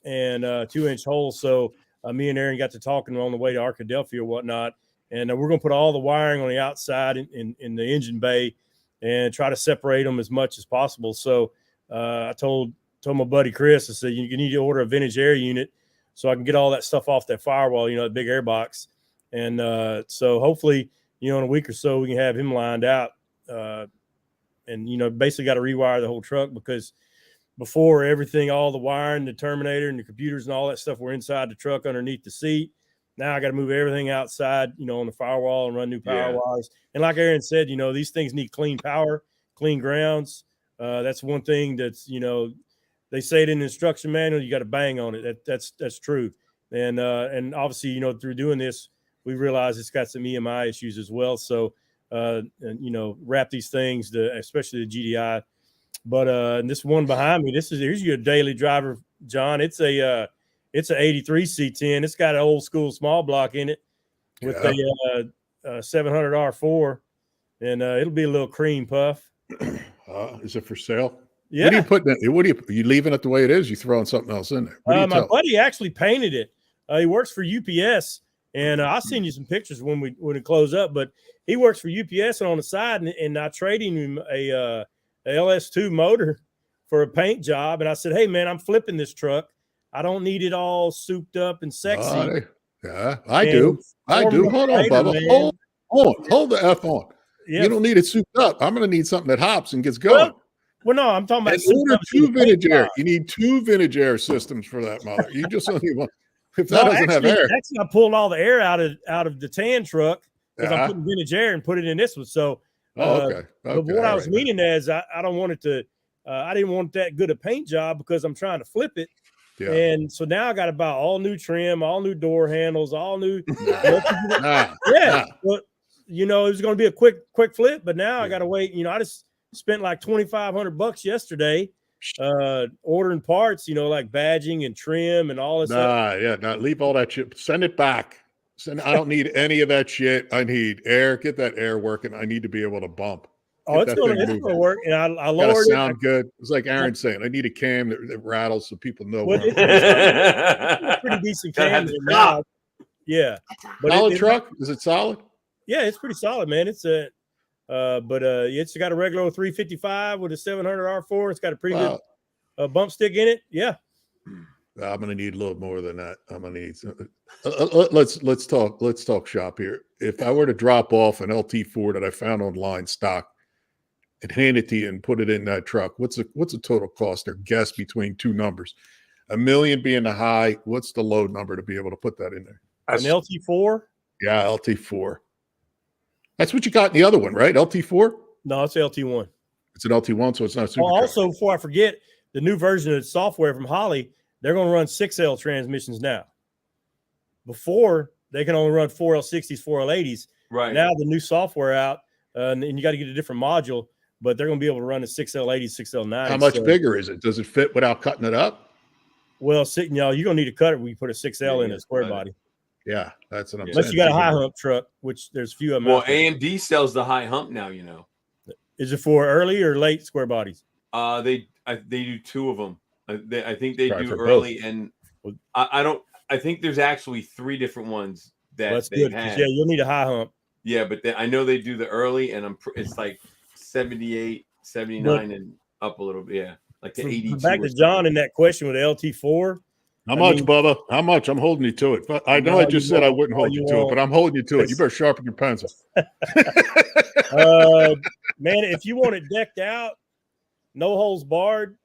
and 2-inch holes. So me and Aaron got to talking on the way to Arkadelphia or whatnot, and we're going to put all the wiring on the outside in the engine bay and try to separate them as much as possible. So I told my buddy Chris, I said, you need to order a vintage air unit so I can get all that stuff off that firewall, you know, the big air box. And so hopefully, you know, in a week or so we can have him lined out. And, you know, basically got to rewire the whole truck, because before everything, all the wiring, the terminator and the computers and all that stuff were inside the truck underneath the seat. Now I got to move everything outside, you know, on the firewall and run new power wires. And like Aaron said, you know, these things need clean power, clean grounds. That's one thing that's, you know, they say it in the instruction manual, you got to bang on it. That's true. And obviously, you know, through doing this, we realize it's got some EMI issues as well. So, and, you know, wrap these things, especially the GDI. But and this one behind me, here's your daily driver, John. It's a 83 C10. It's got an old school small block in it with a 700 R4, and it'll be a little cream puff. Is it for sale? Yeah. What are you putting in? What are you leaving it the way it is? You throwing something else in there? My buddy actually painted it. He works for UPS, and I'll send you some pictures when we close up. But he works for UPS, and on the side, and I traded him a LS2 motor for a paint job. And I said, hey man, I'm flipping this truck. I don't need it all souped up and sexy. I do. Hold on, Bubba. Hold the F on. Yeah. You don't need it souped up. I'm going to need something that hops and gets going. Well, no, I'm talking about two vintage air. You need 2 vintage air systems for that mother. You just only want. If that doesn't have air. Actually, I pulled all the air out of the tan truck because I'm putting vintage air and put it in this one. So, okay. But what I was meaning is I don't want it to. I didn't want that good a paint job because I'm trying to flip it. Yeah. And so now I got to buy all new trim, all new door handles, all new. But you know, it was going to be a quick flip, but now I got to wait. You know, I just spent like $2,500 yesterday ordering parts, you know, like badging and trim and all this stuff. Leave all that shit. Send it back. I don't need any of that shit. I need air. Get that air working. I need to be able to bump. It's going to work. And I lowered it. Sound good. It's like Aaron saying, I need a cam that rattles so people know. It's a pretty decent cam now. Yeah. But solid truck? Is it solid? Yeah, it's pretty solid, man. It's it's got a regular 355 with a 700 R4. It's got a pretty good bump stick in it. Yeah. I'm going to need a little more than that. I'm going to need. Let's talk shop here. If I were to drop off an LT4 that I found online stock and hand it to you and put it in that truck, what's the total cost or guess between two numbers? $1 million being the high. What's the low number to be able to put that in there? An LT4? Yeah, LT4. That's what you got in the other one, right? LT4? No, it's LT1. It's an LT1, so it's not super. Also, before I forget, the new version of the software from Holley, they're going to run 6L transmissions now. Before, they can only run 4L60s, 4L80s. Right. Now, the new software out, and you got to get a different module, but they're going to be able to run a 6L80, 6L90. How much bigger is it? Does it fit without cutting it up? Well, you're going to need to cut it when you put a 6L in a square body. Yeah, that's what I'm saying. Unless you got a high hump truck, which there's few of them. Well, A&D sells the high hump now, you know. Is it for early or late square bodies? They do 2 of them. I think they do early both. And I think there's actually 3 different ones that that's good. Yeah, you'll need a high hump. Yeah, but I know they do the early, and it's like 78, 79, and up a little bit. Yeah, like the 82. Back to John in that question with LT4. How much, Bubba? How much? I'm holding you to it. I know I just said I wouldn't hold you to it, but I'm holding you to it. You better sharpen your pencil. Man, if you want it decked out, no holes barred.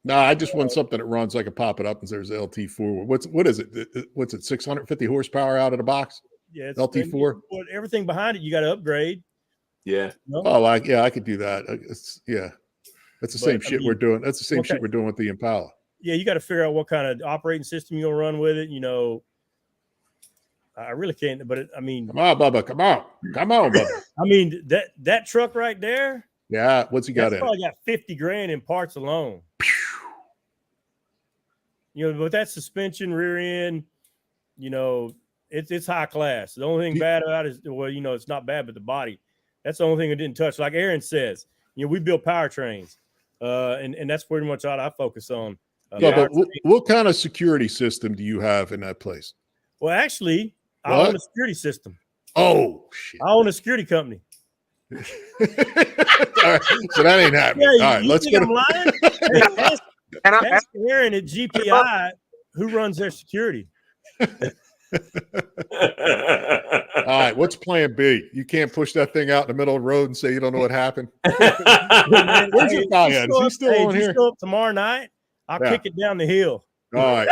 No, I just want something that runs. I can pop it up and there's LT4. What is it? What's it? 650 horsepower out of the box? Yeah, it's LT4. Everything behind it, you got to upgrade. Yeah. No? Oh, I could do that. That's the same shit we're doing. That's the same shit we're doing with the Impala. Yeah, you got to figure out what kind of operating system you're gonna run with it. You know, I really can't. But I mean, come on, Bubba, come on, Bubba. I mean that truck right there. Yeah, what's he got in? Probably got $50,000 in parts alone. You know, with that suspension, rear end, you know, it's high class. The only thing bad about it is, well, you know, it's not bad, but the body. That's the only thing I didn't touch. Like Aaron says, you know, we build powertrains, and that's pretty much all I focus on. But what kind of security system do you have in that place? Well, actually, I What? own a security system. Oh, shit. I own a security company. All right, so that ain't happening. Yeah, All right, let's get I'm lying? Hey, ask Aaron at GPI who runs their security. All right, what's plan B? You can't push that thing out in the middle of the road and say you don't know what happened. Where's your guy at? Is he still on here? Show up tomorrow night, I'll kick it down the hill. All right.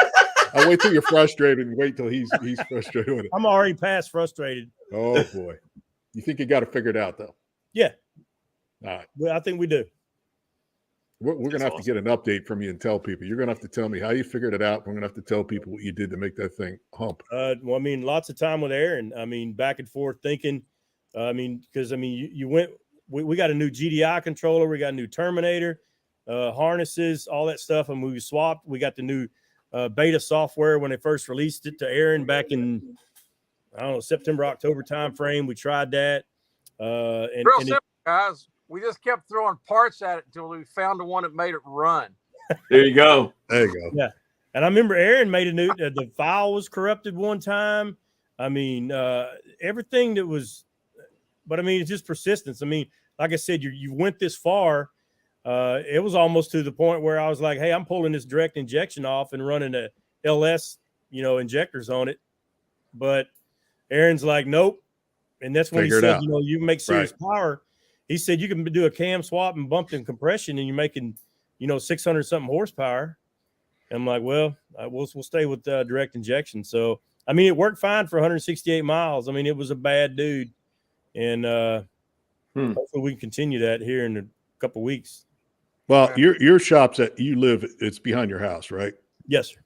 I'll wait till you're frustrated and wait till he's frustrated with it. I'm already past frustrated. Oh boy. You think you got it figured out though? Yeah. All right. Well, I think we do. We're going to have to get an update from you and tell people. You're going to have to tell me how you figured it out. We're going to have to tell people what you did to make that thing hump. Well, I mean, lots of time with Aaron. I mean, back and forth thinking. Because you went. We got a new GDI controller. We got a new Terminator, harnesses, all that stuff, and we swapped. We got the new beta software when they first released it to Aaron back in, I don't know, September, October timeframe. We tried that. Real simple, guys. We just kept throwing parts at it until we found the one that made it run. There you go. There you go. Yeah. And I remember Aaron made a new, the file was corrupted one time. I mean, everything that was, but I mean, it's just persistence. I mean, like I said, you went this far. It was almost to the point where I was like, hey, I'm pulling this direct injection off and running a LS, injectors on it. But Aaron's like, nope. And that's when he said, you make serious power. He said you can do a cam swap and bump in compression and you're making, 600 something horsepower. And I'm like, well, we'll stay with direct injection. So, I mean, it worked fine for 168 miles. I mean, it was a bad dude. And hopefully we can continue that here in a couple of weeks. Well, your shop's that you live, it's behind your house, right? Yes, sir.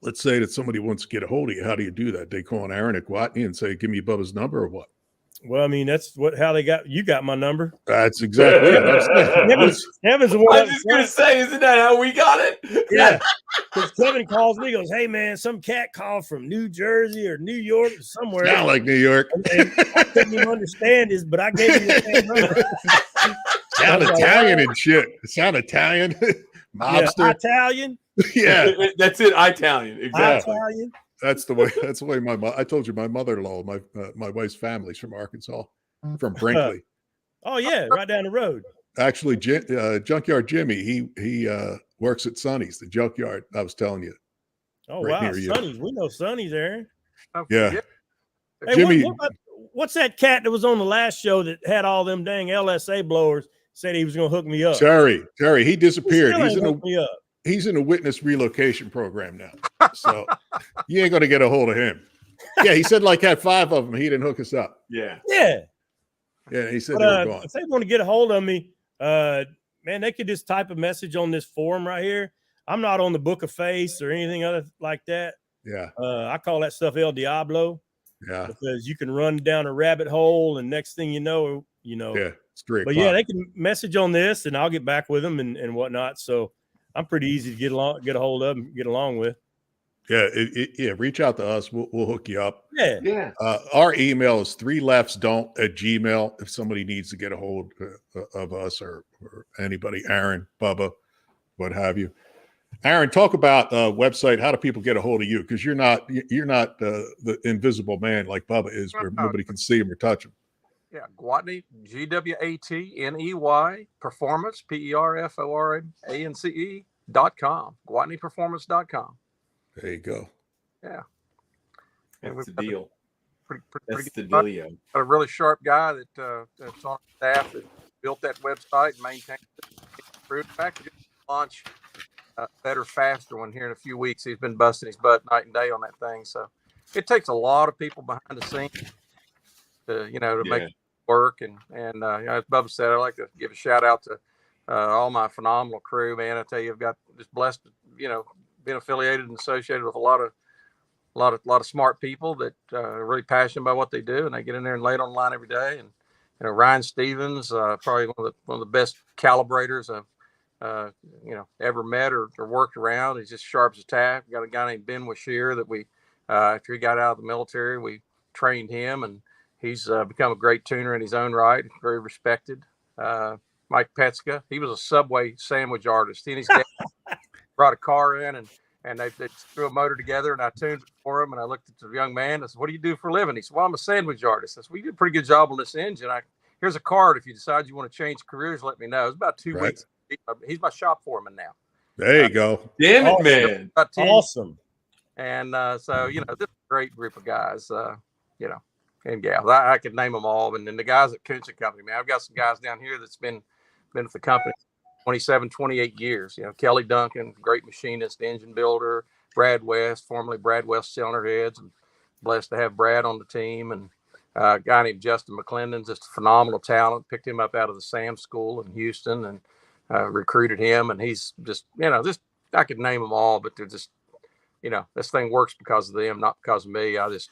Let's say that somebody wants to get a hold of you. How do you do that? They call on Aaron at Gwatney and say, give me Bubba's number or what? Well, I mean, that's how they got you got my number. That's exactly it. Kevin's the one. I was just going to say, isn't that how we got it? Yeah. Because Kevin calls me, goes, hey, man, some cat called from New Jersey or New York or somewhere. Sound like New York. And I couldn't even understand this, but I gave him the same number. Sound Italian and shit. Sound Italian. Mobster. Yeah, Italian. Yeah. That's it. Italian. Exactly. Italian. That's the way I told you my mother-in-law, my wife's family's from Arkansas, from Brinkley. Oh yeah, right down the road. Actually, Junkyard Jimmy, he works at Sonny's, the junkyard I was telling you. Oh right wow, near you. Sonny's. We know Sonny's, Aaron. Yeah. Hey, Jimmy, what's that cat that was on the last show that had all them dang LSA blowers? Said he was going to hook me up. Terry, he disappeared. He He's in a witness relocation program now. So you ain't going to get a hold of him. Yeah, he said had 5 of them. He didn't hook us up. Yeah. Yeah, he said they were gone. If they want to get a hold of me, man, they could just type a message on this forum right here. I'm not on the Book of Face or anything other like that. Yeah. I call that stuff El Diablo. Yeah. Because you can run down a rabbit hole and next thing you know. Yeah, it's great. But yeah, they can message on this and I'll get back with them and whatnot. So I'm pretty easy to get a hold of and get along with. Yeah, reach out to us. We'll hook you up. Yeah. Our email is 3leftsdon't@gmail.com if somebody needs to get a hold of us or anybody, Aaron, Bubba, what have you. Aaron, talk about website. How do people get a hold of you? Because you're not the invisible man like Bubba is, where nobody can see him or touch him. Yeah, Gwatney, GWATNEY, Performance, PERFORMANCE.com, GwatneyPerformance.com. There you go. Yeah. That's the deal. That's the dealio. Got a really sharp guy that's on staff that built that website and maintained it. In fact, we just launch better, faster one here in a few weeks. He's been busting his butt night and day on that thing. So it takes a lot of people behind the scenes to make it work. And as Bubba said, I'd like to give a shout out to all my phenomenal crew, man. I tell you, I've got just blessed, being affiliated and associated with a lot of smart people that are really passionate about what they do, and they get in there and lay it on the line every day. And Ryan Stevens, probably one of the best calibrators I've ever met or worked around. He's just sharp as a tack. We got a guy named Ben Washir that we After he got out of the military, we trained him, and he's become a great tuner in his own right, very respected. Mike Petska, he was a Subway sandwich artist. He and his dad brought a car in, and they threw a motor together, and I tuned it for him. And I looked at the young man. I said, "What do you do for a living?" He said, "Well, I'm a sandwich artist." I said, "We did a pretty good job on this engine. Here's a card. If you decide you want to change careers, let me know." It was about 2 weeks. He's my shop foreman now. There you go. Damn it, man. Awesome. And so, this is a great group of guys, and gals. I could name them all. And then the guys at Koontz and Company, man, I've got some guys down here that's been with the company 27, 28 years. Kelly Duncan, great machinist, engine builder. Brad West, formerly Brad West Cylinder Heads. And blessed to have Brad on the team. And a guy named Justin McClendon's just a phenomenal talent. Picked him up out of the SAM school in Houston and recruited him. And he's just, I could name them all, but they're just, this thing works because of them, not because of me. I just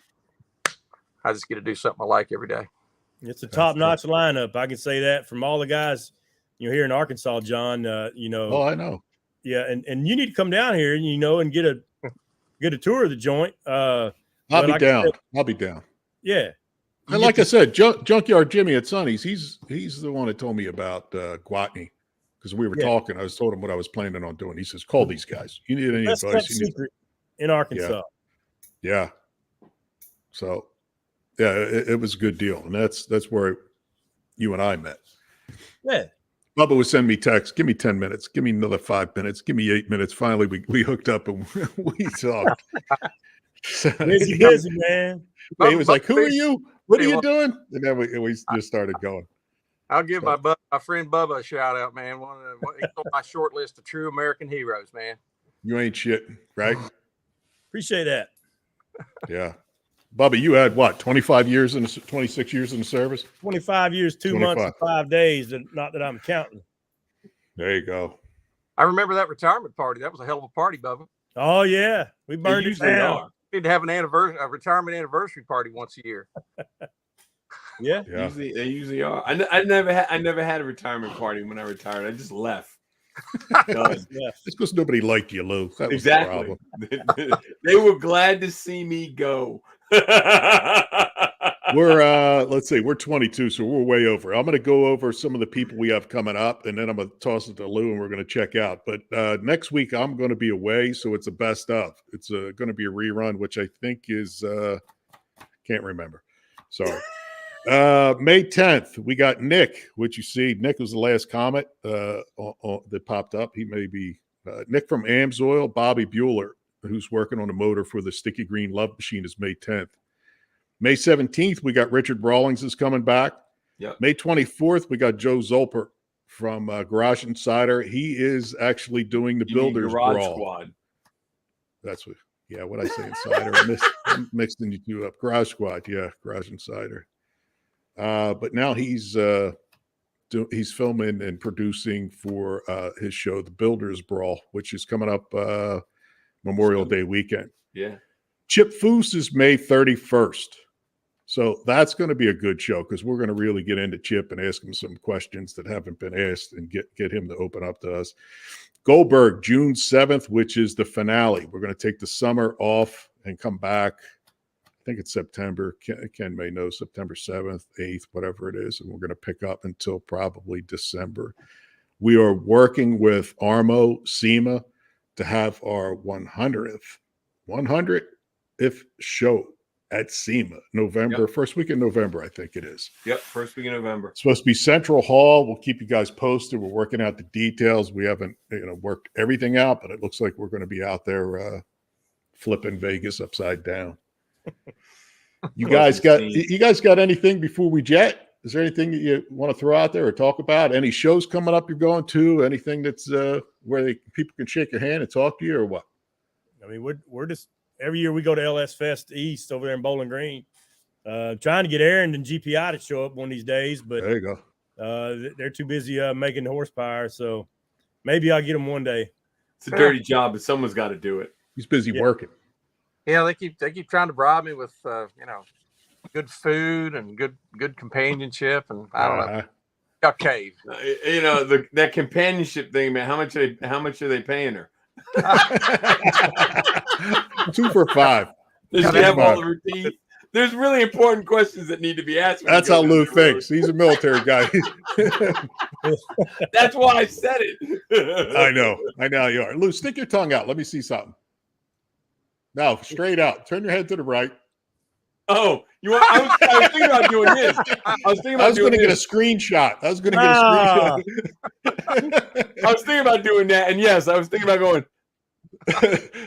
get to do something I like every day. It's a top-notch lineup. I can say that from all the guys, here in Arkansas, John. Oh, I know. Yeah, and you need to come down here, and get a tour of the joint. I'll be down. I'll be down. Yeah. And like I said, Junkyard Jimmy at Sonny's, he's the one that told me about Gwatney, because we were talking. I told him what I was planning on doing. He says, "Call these guys. You need any That's advice?" secret in Arkansas. Yeah. So, yeah, it was a good deal, and that's where you and I met. Yeah. Bubba would send me texts. Give me 10 minutes. Give me another 5 minutes. Give me 8 minutes. Finally, we hooked up and we talked. Busy, man. He was like, "Who are you? What are you doing?" And then we just started going. I'll give my friend Bubba a shout out, man. He's on my short list of true American heroes, man. You ain't shit, right? Appreciate that. Yeah. Bubba, you had what, 26 years in the service? 25 years, 2 months, and 5 days. Not that I'm counting. There you go. I remember that retirement party. That was a hell of a party, Bubba. Oh, yeah. We burned it down. We need to have a retirement anniversary party once a year. Yeah. They usually are. I never had a retirement party when I retired. I just left. It's because nobody liked you, Lou. That was exactly. The problem. They were glad to see me go. We're 22, so we're way over. I'm going to go over some of the people we have coming up, and then I'm going to toss it to Lou, and we're going to check out. But next week I'm going to be away, so it's a best of. It's going to be a rerun, which I think is can't remember. Sorry. May 10th, we got Nick, which you see. Nick was the last comment that popped up. He may be Nick from Amsoil. Bobby Bueller, who's working on a motor for the Sticky Green Love Machine, is May 10th. May 17th, we got Richard Brawlings is coming back. Yep. May 24th, we got Joe Zolper from Garage Insider. He is actually doing the Builders Brawl. Squad. That's what I say, Insider. I'm mixing you two up. Garage Squad, yeah, Garage Insider. But now he's filming and producing for his show, The Builders Brawl, which is coming up Memorial Day weekend. Yeah. Chip Foose is May 31st. So that's going to be a good show because we're going to really get into Chip and ask him some questions that haven't been asked and get him to open up to us. Goldberg, June 7th, which is the finale. We're going to take the summer off and come back. I think it's September. Ken may know, September 7th, 8th, whatever it is. And we're going to pick up until probably December. We are working with Armo SEMA to have our 100th show at SEMA, first week in November, I think it is. Yep, first week in November. It's supposed to be Central Hall. We'll keep you guys posted. We're working out the details. We haven't worked everything out, but it looks like we're going to be out there flipping Vegas upside down. You guys got anything before we jet? Is there anything that you want to throw out there or talk about? Any shows coming up you're going to? Anything that's where people can shake your hand and talk to you, or what? I mean, we're just every year we go to LS Fest East over there in Bowling Green, trying to get Aaron and GPI to show up one of these days, but there you go. They're too busy making the horsepower, so maybe I'll get them one day. It's a dirty job, but someone's got to do it. He's busy working. Yeah, they keep trying to bribe me with good food and good companionship, and I don't know. Got caved. That companionship thing, man. How much are they paying her? 2 for $5. Does she have all the routine? There's really important questions that need to be asked. That's how Lou thinks. He's a military guy. That's why I said it. I know you are. Lou, stick your tongue out. Let me see something. No, straight out. Turn your head to the right. Oh, you want? I was thinking about doing this. I was going to get a screenshot. I was going to get a screenshot. I was thinking about doing that, and yes, I was thinking about going.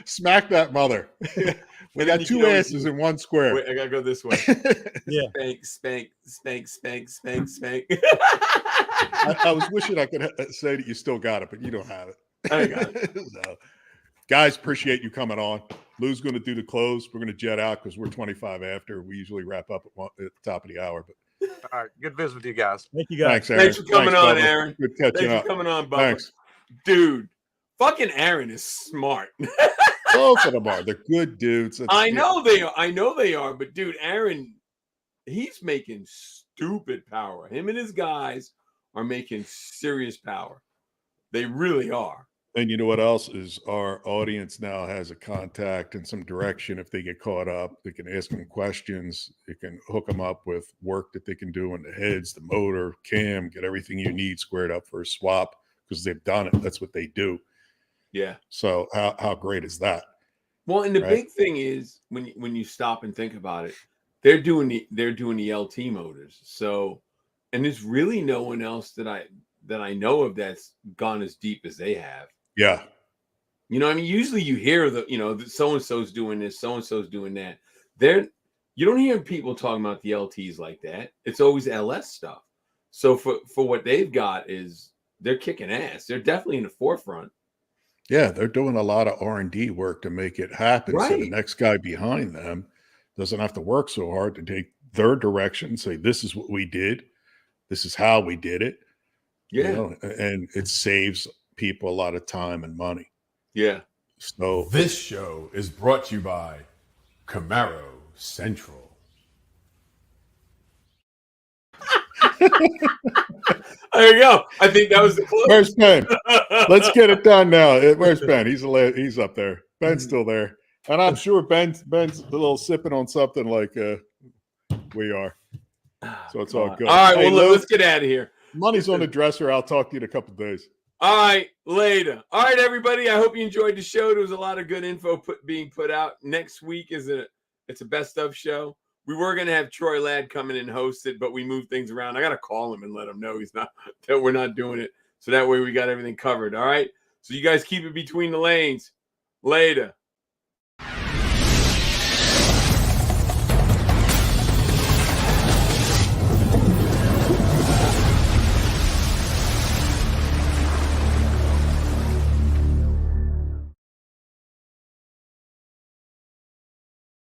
Smack that mother. We got two asses in one square. Wait, I gotta go this way. Yeah. Spank. I was wishing I could say that you still got it, but you don't have it. I got it. So, guys, appreciate you coming on. Lou's going to do the close. We're going to jet out because we're 25 after. We usually wrap up at the top of the hour. But all right, good visit with you guys. Thank you, guys. Thanks, Aaron. Thanks for coming on, Bubba. Aaron. Good catching up. Thanks for coming on, Bubba. Thanks. Dude, fucking Aaron is smart. Both of them are. They're good dudes. I know they are. I know they are. But dude, Aaron, he's making stupid power. Him and his guys are making serious power. They really are. And you know what else is our audience now has a contact and some direction. If they get caught up, they can ask them questions. They can hook them up with work that they can do in the heads, the motor, cam, get everything you need squared up for a swap because they've done it. That's what they do. Yeah. So how great is that? Well, and the big thing is when you stop and think about it, they're doing the LT motors. So, and there's really no one else that I know of that's gone as deep as they have. Yeah. You know, I mean, usually you hear that so and so's doing this, so and so's doing that. You don't hear people talking about the LTs like that. It's always LS stuff. So for what they've got is they're kicking ass. They're definitely in the forefront. Yeah, they're doing a lot of R&D work to make it happen. Right. So the next guy behind them doesn't have to work so hard to take their direction and say, this is what we did. This is how we did it. Yeah. You know, and it saves people a lot of time and money. Yeah. So this show is brought to you by Camaro Central. There you go. I think that was the close. Where's Ben? Let's get it done now. Where's Ben? He's up there. Ben's still there. And I'm sure Ben's a little sipping on something like we are. So it's all good. All right, hey, well, let's get out of here. Money's on the dresser. I'll talk to you in a couple of days. All right, later. All right, everybody. I hope you enjoyed the show. There was a lot of good info being put out. Next week it's a best of show. We were going to have Troy Ladd come in and host it, but we moved things around. I got to call him and let him know that we're not doing it. So that way we got everything covered. All right. So you guys keep it between the lanes. Later.